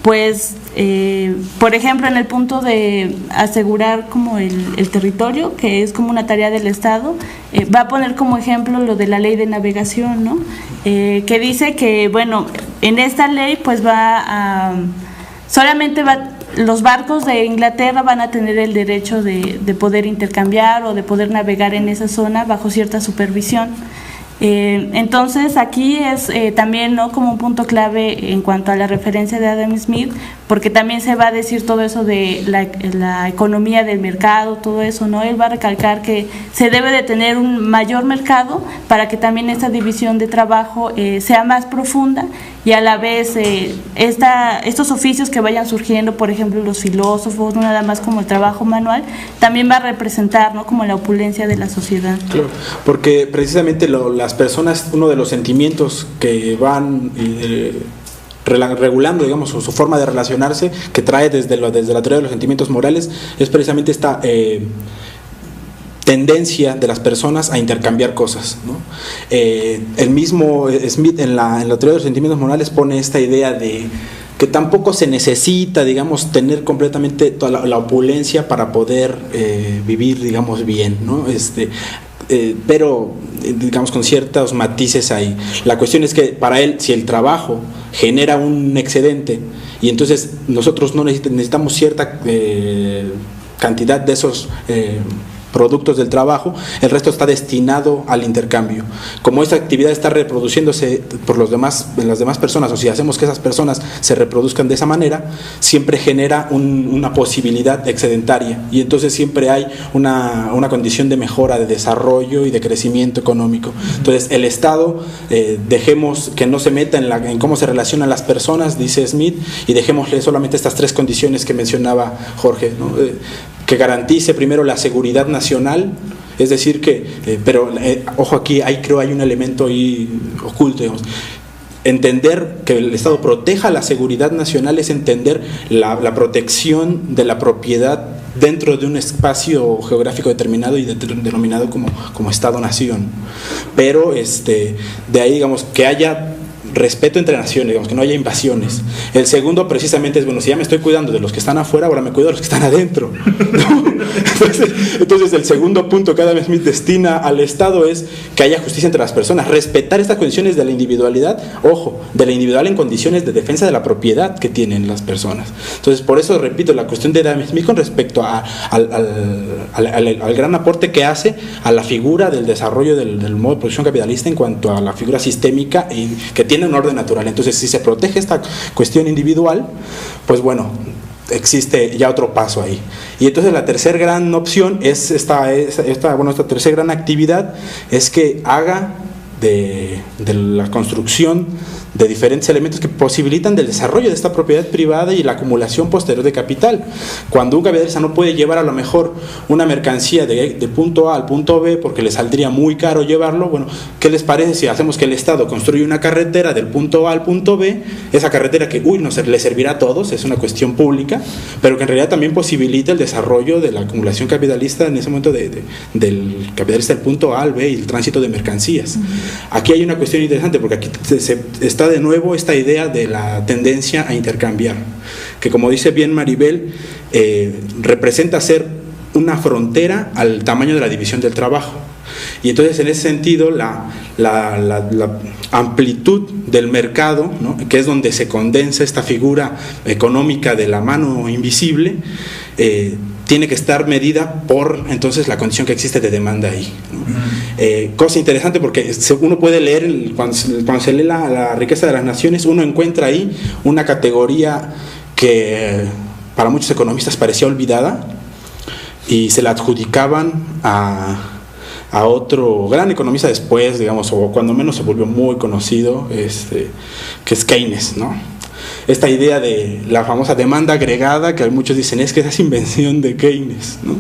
por ejemplo, en el punto de asegurar como el territorio, que es como una tarea del Estado, va a poner como ejemplo lo de la ley de navegación, ¿no? Que dice que, bueno, en esta ley pues los barcos de Inglaterra van a tener el derecho de poder intercambiar o de poder navegar en esa zona bajo cierta supervisión. Entonces aquí es también, ¿no?, como un punto clave en cuanto a la referencia de Adam Smith, porque también se va a decir todo eso de la economía del mercado, todo eso, ¿no? Él va a recalcar que se debe de tener un mayor mercado para que también esta división de trabajo sea más profunda, y a la vez estos oficios que vayan surgiendo, por ejemplo los filósofos, no nada más como el trabajo manual, también va a representar, ¿no?, como la opulencia de la sociedad. Claro, porque precisamente las personas, uno de los sentimientos que van regulando, digamos, su forma de relacionarse, que trae desde la teoría de los sentimientos morales, es precisamente esta tendencia de las personas a intercambiar cosas, ¿no? El mismo Smith en la teoría de los sentimientos morales pone esta idea de que tampoco se necesita, digamos, tener completamente toda la opulencia para poder vivir, digamos, bien, ¿no? Pero digamos con ciertos matices ahí. La cuestión es que para él, si el trabajo genera un excedente y entonces nosotros no necesitamos cierta cantidad de esos productos del trabajo, el resto está destinado al intercambio. Como esta actividad está reproduciéndose por las demás personas, o si hacemos que esas personas se reproduzcan de esa manera, siempre genera una posibilidad excedentaria, y entonces siempre hay una condición de mejora, de desarrollo y de crecimiento económico. Entonces el Estado, dejemos que no se meta en cómo se relacionan las personas, dice Smith, y dejémosle solamente estas tres condiciones que mencionaba Jorge, ¿no? Que garantice primero la seguridad nacional, es decir que, ojo aquí, creo hay un elemento ahí oculto, digamos. Entender que el Estado proteja la seguridad nacional es entender la protección de la propiedad dentro de un espacio geográfico determinado y denominado como Estado-Nación. Pero de ahí, digamos, que haya respeto entre naciones, digamos, que no haya invasiones. El segundo precisamente es, bueno, si ya me estoy cuidando de los que están afuera, ahora me cuido de los que están adentro, ¿no? Entonces el segundo punto que Adam Smith destina al Estado es que haya justicia entre las personas, respetar estas condiciones de la individualidad, ojo, de la individual en condiciones de defensa de la propiedad que tienen las personas. Entonces, por eso repito, la cuestión de Adam Smith con respecto al gran aporte que hace a la figura del desarrollo del modo de producción capitalista en cuanto a la figura sistémica y que tiene un orden natural. Entonces, si se protege esta cuestión individual, pues bueno, existe ya otro paso ahí. Y entonces la tercera gran opción es esta tercera gran actividad es que haga de la construcción de diferentes elementos que posibilitan el desarrollo de esta propiedad privada y la acumulación posterior de capital. Cuando un capitalista no puede llevar a lo mejor una mercancía de punto A al punto B porque le saldría muy caro llevarlo, bueno, ¿qué les parece si hacemos que el Estado construya una carretera del punto A al punto B? Esa carretera que, le servirá a todos, es una cuestión pública, pero que en realidad también posibilita el desarrollo de la acumulación capitalista en ese momento del capitalista del punto A al B y el tránsito de mercancías. Aquí hay una cuestión interesante porque aquí se está de nuevo esta idea de la tendencia a intercambiar, que como dice bien Maribel, representa ser una frontera al tamaño de la división del trabajo. Y entonces en ese sentido la amplitud del mercado, ¿no?, que es donde se condensa esta figura económica de la mano invisible, tiene que estar medida por entonces la condición que existe de demanda ahí, ¿no? Cosa interesante porque uno puede leer, cuando se lee la riqueza de las naciones, uno encuentra ahí una categoría que para muchos economistas parecía olvidada y se la adjudicaban a otro gran economista después, digamos, o cuando menos se volvió muy conocido, que es Keynes, ¿no? Esta idea de la famosa demanda agregada, que muchos dicen es que esa es invención de Keynes, ¿no?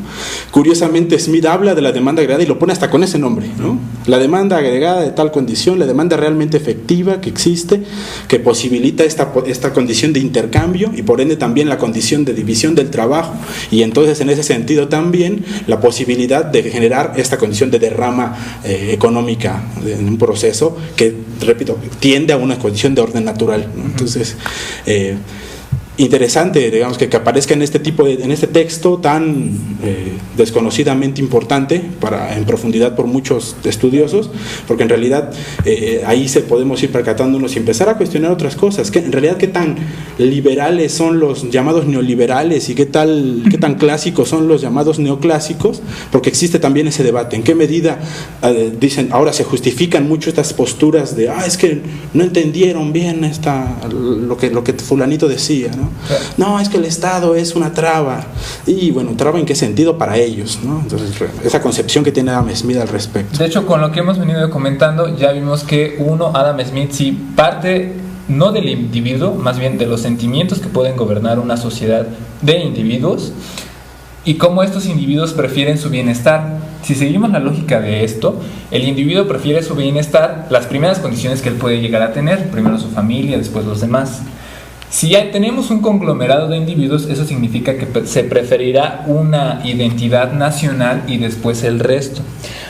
Curiosamente Smith habla de la demanda agregada y lo pone hasta con ese nombre, ¿no? La demanda agregada de tal condición, la demanda realmente efectiva que existe, que posibilita esta condición de intercambio y por ende también la condición de división del trabajo, y entonces en ese sentido también la posibilidad de generar esta condición de derrama económica en un proceso que, repito, tiende a una condición de orden natural, ¿no? Entonces interesante, digamos, que aparezca en este en este texto tan desconocidamente importante en profundidad por muchos estudiosos, porque en realidad ahí podemos ir percatándonos y empezar a cuestionar otras cosas, que en realidad qué tan liberales son los llamados neoliberales y qué tan clásicos son los llamados neoclásicos, porque existe también ese debate, en qué medida dicen, ahora se justifican mucho estas posturas de, es que no entendieron bien lo que fulanito decía, ¿no? No, es que el Estado es una traba. Y bueno, ¿traba en qué sentido para ellos, ¿no? Entonces, esa concepción que tiene Adam Smith al respecto. De hecho, con lo que hemos venido comentando, ya vimos que Adam Smith sí parte no del individuo, más bien de los sentimientos que pueden gobernar una sociedad de individuos y cómo estos individuos prefieren su bienestar. Si seguimos la lógica de esto, el individuo prefiere su bienestar, las primeras condiciones que él puede llegar a tener, primero su familia, después los demás. Si ya tenemos un conglomerado de individuos, eso significa que se preferirá una identidad nacional y después el resto.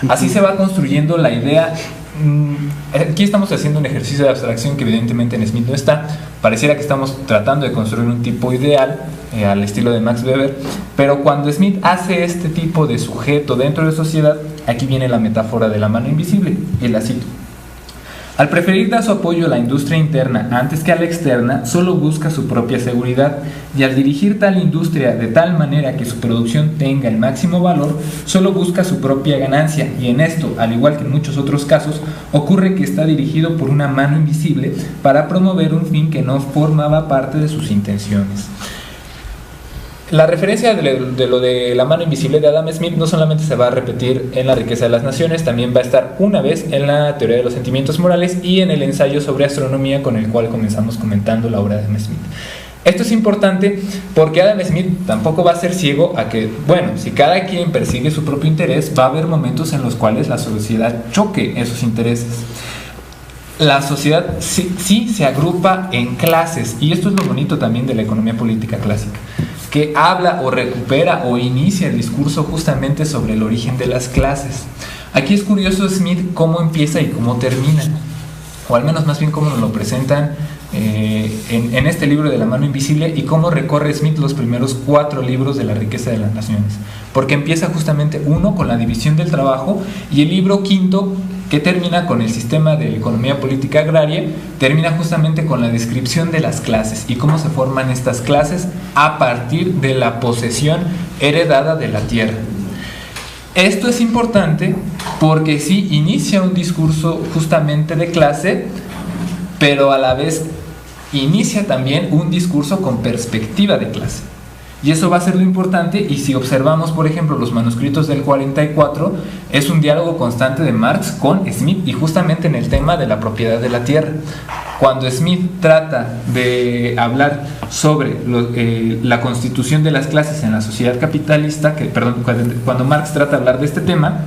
Así se va construyendo la idea. Aquí estamos haciendo un ejercicio de abstracción que evidentemente en Smith no está. Pareciera que estamos tratando de construir un tipo ideal al estilo de Max Weber, pero cuando Smith hace este tipo de sujeto dentro de sociedad, aquí viene la metáfora de la mano invisible, y la cito. Al preferir dar su apoyo a la industria interna antes que a la externa, solo busca su propia seguridad, y al dirigir tal industria de tal manera que su producción tenga el máximo valor, solo busca su propia ganancia, y en esto, al igual que en muchos otros casos, ocurre que está dirigido por una mano invisible para promover un fin que no formaba parte de sus intenciones. La referencia de lo de la mano invisible de Adam Smith no solamente se va a repetir en La riqueza de las naciones, también va a estar una vez en la teoría de los sentimientos morales y en el ensayo sobre astronomía con el cual comenzamos comentando la obra de Adam Smith. Esto es importante porque Adam Smith tampoco va a ser ciego a que, bueno, si cada quien persigue su propio interés, va a haber momentos en los cuales la sociedad choque esos intereses. La sociedad sí se agrupa en clases, y esto es lo bonito también de la economía política clásica, que habla o recupera o inicia el discurso justamente sobre el origen de las clases. Aquí es curioso Smith cómo empieza y cómo termina, o al menos más bien cómo nos lo presentan en este libro de La mano invisible, y cómo recorre Smith los primeros 4 libros de La riqueza de las naciones, porque empieza justamente uno con la división del trabajo, y el libro quinto, que termina con el sistema de economía política agraria, termina justamente con la descripción de las clases y cómo se forman estas clases a partir de la posesión heredada de la tierra. Esto es importante porque sí inicia un discurso justamente de clase, pero a la vez inicia también un discurso con perspectiva de clase. Y eso va a ser lo importante, y si observamos, por ejemplo, los manuscritos del 44, es un diálogo constante de Marx con Smith, y justamente en el tema de la propiedad de la tierra. Cuando Smith trata de hablar sobre la constitución de las clases en la sociedad capitalista, cuando Marx trata de hablar de este tema,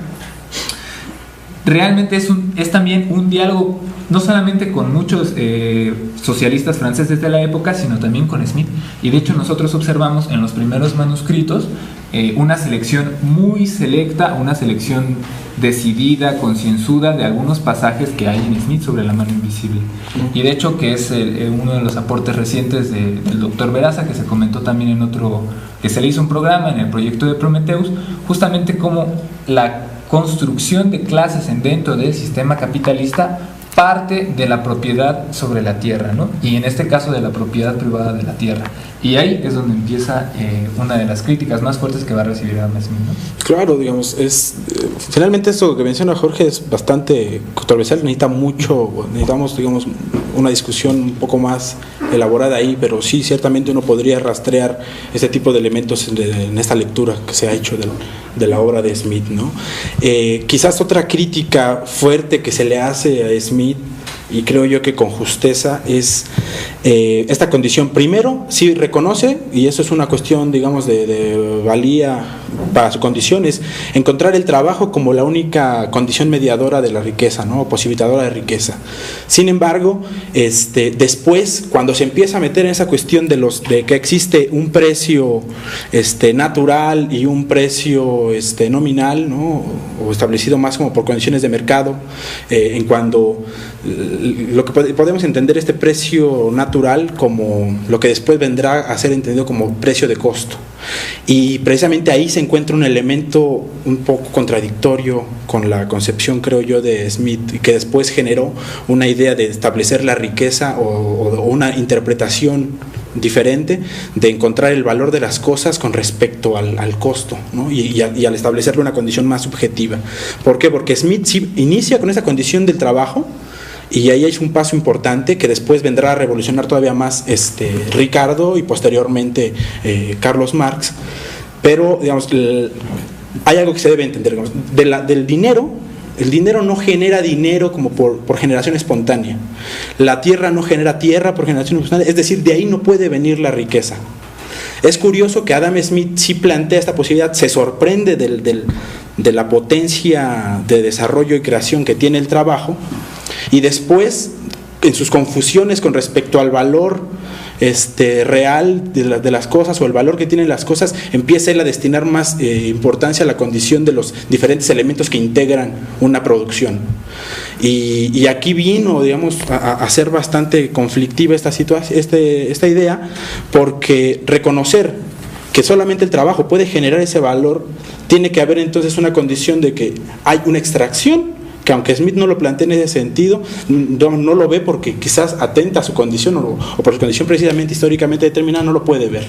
realmente es también un diálogo no solamente con muchos socialistas franceses de la época, sino también con Smith. Y de hecho nosotros observamos en los primeros manuscritos una selección muy selecta, una selección decidida, concienzuda de algunos pasajes que hay en Smith sobre la mano invisible. Y de hecho que es uno de los aportes recientes del doctor Veraza, que se comentó también en otro, que se le hizo un programa en el proyecto de Prometheus, justamente como la construcción de clases dentro del sistema capitalista parte de la propiedad sobre la tierra, ¿no? Y en este caso de la propiedad privada de la tierra. Y ahí es donde empieza una de las críticas más fuertes que va a recibir Adam Smith, ¿no? Claro, digamos, finalmente esto que menciona Jorge es bastante controversial, necesitamos, digamos, una discusión un poco más elaborada ahí, pero sí, ciertamente uno podría rastrear este tipo de elementos en esta lectura que se ha hecho de la obra de Smith, ¿no? Quizás otra crítica fuerte que se le hace a Smith, y creo yo que con justeza, es esta condición. Primero, sí reconoce, y eso es una cuestión, digamos, de valía para su condición, es encontrar el trabajo como la única condición mediadora de la riqueza, ¿no? O posibilitadora de riqueza. Sin embargo, después, cuando se empieza a meter en esa cuestión de que existe un precio natural y un precio nominal, ¿no? O establecido más como por condiciones de mercado, en cuando lo que podemos entender este precio natural como lo que después vendrá a ser entendido como precio de costo. Y precisamente ahí se encuentra un elemento un poco contradictorio con la concepción, creo yo, de Smith, que después generó una idea de establecer la riqueza o una interpretación diferente de encontrar el valor de las cosas con respecto al costo, ¿no? y al establecerle una condición más subjetiva. ¿Por qué? Porque Smith sí inicia con esa condición del trabajo, y ahí es un paso importante que después vendrá a revolucionar todavía más Ricardo y posteriormente Carlos Marx. Pero digamos, hay algo que se debe entender, digamos, del dinero. El dinero no genera dinero como por generación espontánea. La tierra no genera tierra por generación espontánea, es decir, de ahí no puede venir la riqueza. Es curioso que Adam Smith sí plantea esta posibilidad, se sorprende de la potencia de desarrollo y creación que tiene el trabajo, y después, en sus confusiones con respecto al valor real de las cosas o el valor que tienen las cosas, empieza él a destinar más importancia a la condición de los diferentes elementos que integran una producción. Y aquí vino, digamos, a ser bastante conflictiva esta idea, porque reconocer que solamente el trabajo puede generar ese valor, tiene que haber entonces una condición de que hay una extracción, que aunque Smith no lo plantea en ese sentido, no lo ve porque quizás atenta a su condición o por su condición precisamente históricamente determinada, no lo puede ver.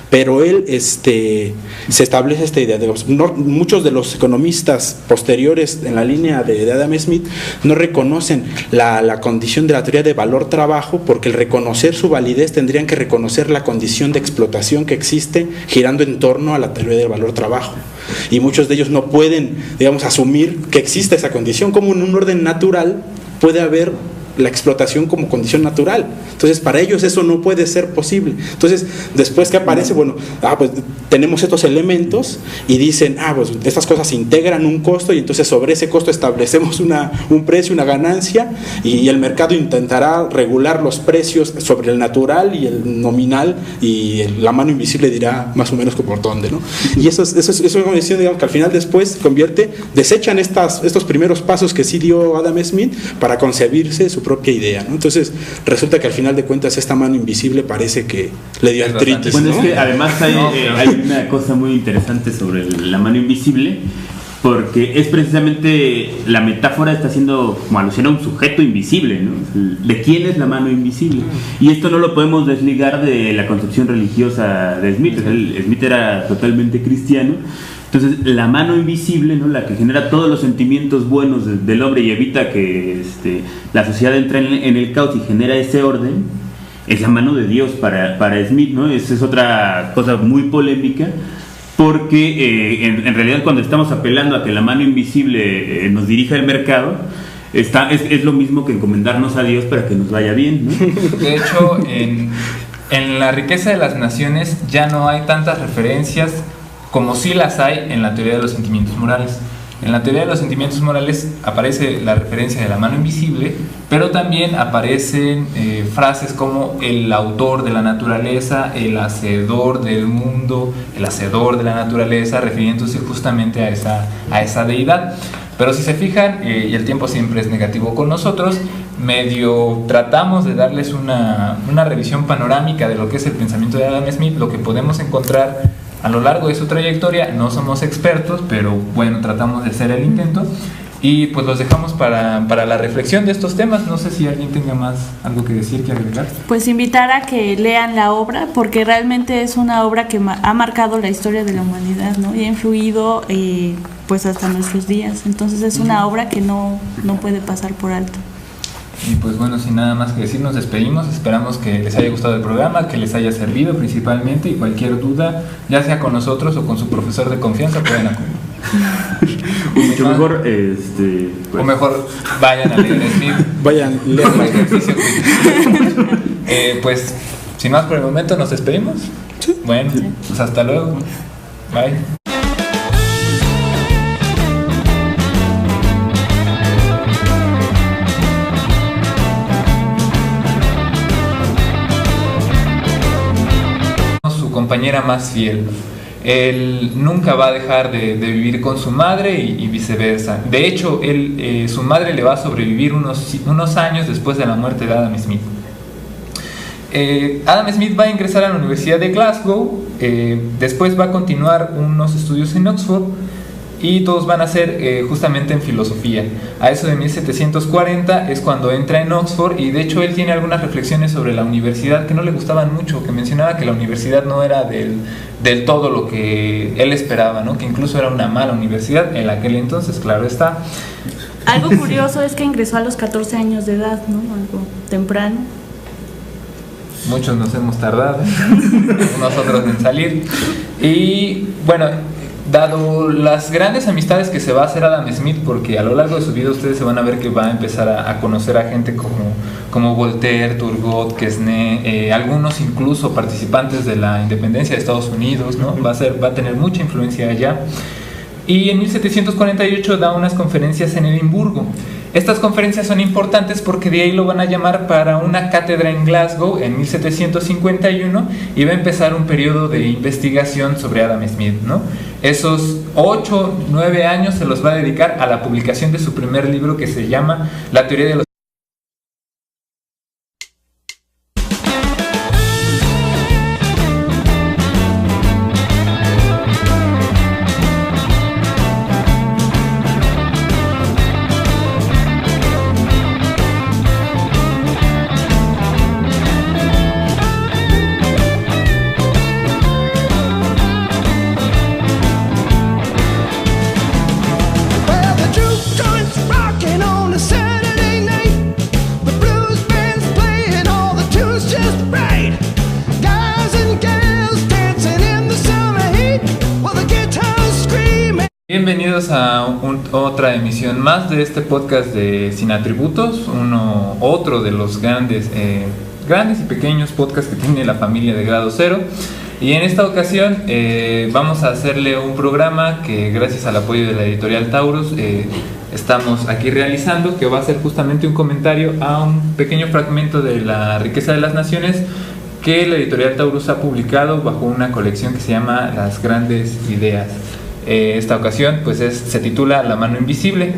Pero él se establece esta idea. Muchos de los economistas posteriores en la línea de Adam Smith no reconocen la condición de la teoría de valor-trabajo, porque el reconocer su validez tendrían que reconocer la condición de explotación que existe girando en torno a la teoría del valor-trabajo. Y muchos de ellos no pueden, digamos, asumir que existe esa condición, como en un orden natural puede haber la explotación como condición natural. Entonces para ellos eso no puede ser posible. Entonces después que aparece, bueno, pues tenemos estos elementos y dicen, pues estas cosas integran un costo, y entonces sobre ese costo establecemos un precio, una ganancia, y el mercado intentará regular los precios sobre el natural y el nominal, y la mano invisible dirá más o menos por dónde, ¿no? Y eso es una condición, digamos, que al final después desechan estos primeros pasos que sí dio Adam Smith para concebirse su propia idea, ¿no? Entonces resulta que al final de cuentas esta mano invisible parece que le dio artritis, bueno, ¿no? Es que además hay una cosa muy interesante sobre la mano invisible, porque es precisamente la metáfora está haciendo como alusión a un sujeto invisible, ¿no? ¿De quién es la mano invisible? Y esto no lo podemos desligar de la concepción religiosa de Smith. Smith era totalmente cristiano. Entonces la mano invisible, ¿no?, la que genera todos los sentimientos buenos del hombre y evita que la sociedad entre en el caos y genera ese orden, es la mano de Dios para Smith, ¿no? Esa es otra cosa muy polémica, porque en realidad cuando estamos apelando a que la mano invisible nos dirija el mercado, es lo mismo que encomendarnos a Dios para que nos vaya bien, ¿no? De hecho, en la riqueza de las naciones ya no hay tantas referencias como sí las hay en la teoría de los sentimientos morales. En la teoría de los sentimientos morales aparece la referencia de la mano invisible, pero también aparecen frases como el autor de la naturaleza, el hacedor del mundo, el hacedor de la naturaleza, refiriéndose justamente a esa deidad. Pero si se fijan, y el tiempo siempre es negativo con nosotros, medio tratamos de darles una revisión panorámica de lo que es el pensamiento de Adam Smith, lo que podemos encontrar a lo largo de su trayectoria. No somos expertos, pero bueno, tratamos de hacer el intento, y pues los dejamos para la reflexión de estos temas. No sé si alguien tenga más algo que decir, que agregar. Pues invitar a que lean la obra, porque realmente es una obra que ha marcado la historia de la humanidad, ¿no? Y ha influido pues hasta nuestros días. Entonces es una obra que no puede pasar por alto. Y pues bueno, sin nada más que decir, nos despedimos. Esperamos que les haya gustado el programa, que les haya servido principalmente, y cualquier duda, ya sea con nosotros o con su profesor de confianza, pueden acudir. Mucho mejor, o mejor, vayan a leer Smith. Vayan, lean un ejercicio. Pues, sin más por el momento, nos despedimos. Sí. Bueno, pues hasta luego. Bye. Compañera más fiel. Él nunca va a dejar de vivir con su madre y viceversa. De hecho, su madre le va a sobrevivir unos años después de la muerte de Adam Smith. Adam Smith va a ingresar a la Universidad de Glasgow, después va a continuar unos estudios en Oxford y todos van a ser justamente en filosofía. A eso de 1740 es cuando entra en Oxford, y de hecho él tiene algunas reflexiones sobre la universidad que no le gustaban mucho, que mencionaba que la universidad no era del todo lo que él esperaba, ¿no? Que incluso era una mala universidad en aquel entonces, claro está. Algo curioso es que ingresó a los 14 años de edad, ¿no? Algo temprano. Muchos nos hemos tardado, nosotros en salir. Y bueno, dado las grandes amistades que se va a hacer Adam Smith, porque a lo largo de su vida ustedes se van a ver que va a empezar a conocer a gente como Voltaire, Turgot, Quesnay, algunos incluso participantes de la independencia de Estados Unidos, ¿no? Va a tener mucha influencia allá. Y en 1748 da unas conferencias en Edimburgo. Estas conferencias son importantes porque de ahí lo van a llamar para una cátedra en Glasgow en 1751, y va a empezar un periodo de investigación sobre Adam Smith, ¿no? Esos 8, 9 años se los va a dedicar a la publicación de su primer libro, que se llama La teoría de los... Bienvenidos a otra emisión más de este podcast de Sin Atributos, otro de los grandes y pequeños podcasts que tiene la familia de Grado Cero. Y en esta ocasión vamos a hacerle un programa que, gracias al apoyo de la editorial Taurus, estamos aquí realizando, que va a ser justamente un comentario a un pequeño fragmento de La riqueza de las naciones que la editorial Taurus ha publicado bajo una colección que se llama Las grandes ideas. Esta ocasión pues se titula La mano invisible,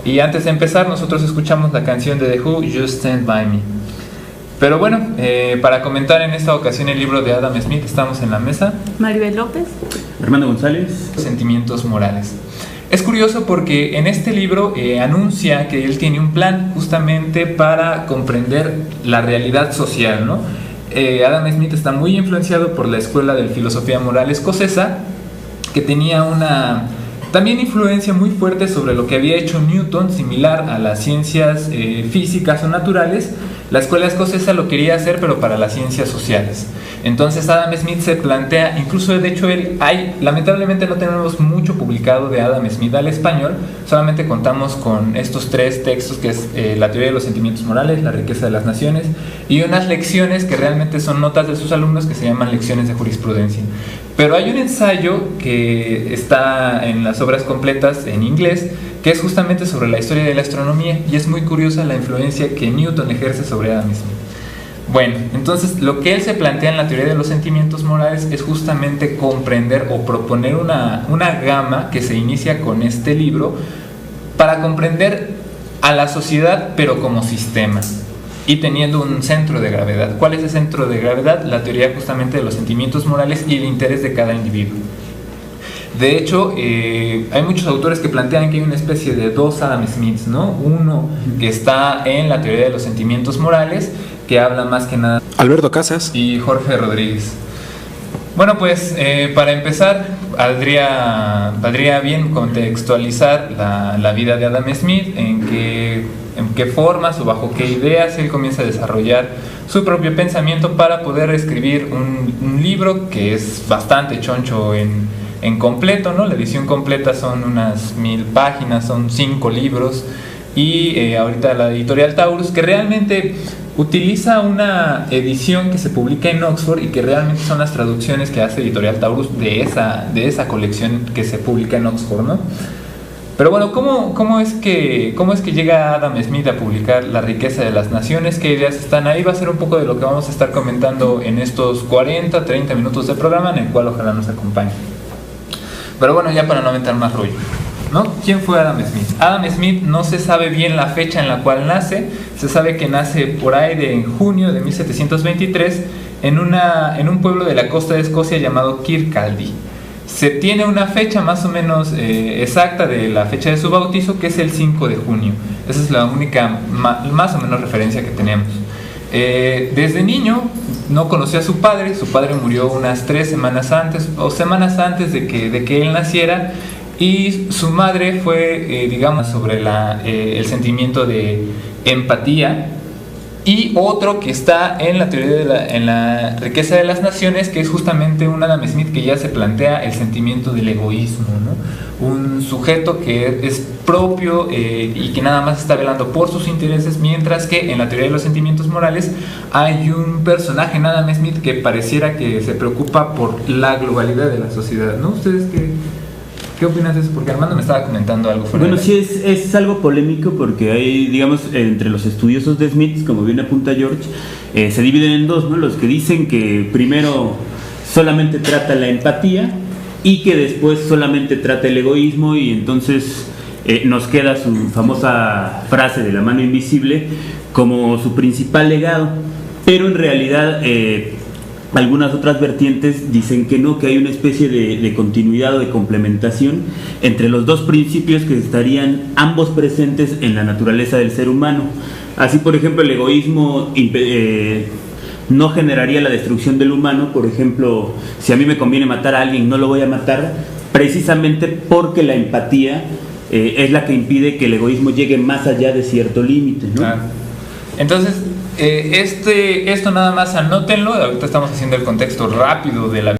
y antes de empezar nosotros escuchamos la canción de The Who, Just Stand By Me. Pero bueno, para comentar en esta ocasión el libro de Adam Smith, estamos en la mesa Maribel López, Armando González. Sentimientos morales. Es curioso porque en este libro anuncia que él tiene un plan justamente para comprender la realidad social, ¿no? Adam Smith está muy influenciado por la escuela de filosofía moral escocesa, que tenía una también influencia muy fuerte sobre lo que había hecho Newton, similar a las ciencias físicas o naturales. La escuela escocesa lo quería hacer, pero para las ciencias sociales. Entonces Adam Smith se plantea, incluso de hecho lamentablemente no tenemos mucho publicado de Adam Smith al español, solamente contamos con estos 3 textos, que es La teoría de los sentimientos morales, La riqueza de las naciones, y unas lecciones que realmente son notas de sus alumnos, que se llaman lecciones de jurisprudencia. Pero hay un ensayo que está en las obras completas en inglés, que es justamente sobre la historia de la astronomía, y es muy curiosa la influencia que Newton ejerce sobre Adam Smith. Bueno, entonces lo que él se plantea en la teoría de los sentimientos morales es justamente comprender o proponer una gama que se inicia con este libro para comprender a la sociedad, pero como sistema, y teniendo un centro de gravedad. ¿Cuál es el centro de gravedad? La teoría justamente de los sentimientos morales y el interés de cada individuo. De hecho, hay muchos autores que plantean que hay una especie de 2 Adam Smiths, ¿no? Uno que está en la teoría de los sentimientos morales, que habla más que nada Alberto Casas y Jorge Rodríguez. Bueno, pues para empezar, valdría bien contextualizar la vida de Adam Smith, en qué formas o bajo qué ideas él comienza a desarrollar su propio pensamiento para poder escribir un libro que es bastante choncho en completo, ¿no? La edición completa son unas 1000 páginas, son 5 libros, y ahorita la editorial Taurus, que realmente utiliza una edición que se publica en Oxford y que realmente son las traducciones que hace editorial Taurus de esa colección que se publica en Oxford, ¿no? Pero bueno, ¿cómo es que llega Adam Smith a publicar La riqueza de las naciones? ¿Qué ideas están ahí? Va a ser un poco de lo que vamos a estar comentando en estos 40-30 minutos de programa, en el cual ojalá nos acompañe. Pero bueno, ya para no aventar más rollo. ¿no? ¿Quién fue Adam Smith? Adam Smith no se sabe bien la fecha en la cual nace, se sabe que nace por ahí en junio de 1723 en un pueblo de la costa de Escocia llamado Kirkcaldy. Se tiene una fecha más o menos exacta de la fecha de su bautizo, que es el 5 de junio. Esa es la única más o menos referencia que tenemos. Desde niño no conocía a su padre murió unas 3 semanas antes o semanas antes de que él naciera, y su madre fue, digamos, sobre el sentimiento de empatía. Y otro que está en la teoría en la riqueza de las naciones, que es justamente un Adam Smith que ya se plantea el sentimiento del egoísmo, ¿no? Un sujeto que es propio y que nada más está velando por sus intereses, mientras que en la teoría de los sentimientos morales hay un personaje en Adam Smith que pareciera que se preocupa por la globalidad de la sociedad, ¿no? ¿Ustedes qué opinas de eso? Porque Armando me estaba comentando algo fuera. Bueno, sí, es algo polémico porque hay, digamos, entre los estudiosos de Smith, como bien apunta George, se dividen en dos, ¿no? Los que dicen que primero solamente trata la empatía y que después solamente trata el egoísmo, y entonces nos queda su famosa frase de la mano invisible como su principal legado, pero en realidad algunas otras vertientes dicen que no, que hay una especie de continuidad o de complementación entre los dos principios que estarían ambos presentes en la naturaleza del ser humano. Así, por ejemplo, el egoísmo no generaría la destrucción del humano. Por ejemplo, si a mí me conviene matar a alguien, no lo voy a matar, precisamente porque la empatía es la que impide que el egoísmo llegue más allá de cierto límite, ¿no? Claro. Entonces, esto nada más anótenlo. Ahorita estamos haciendo el contexto rápido de la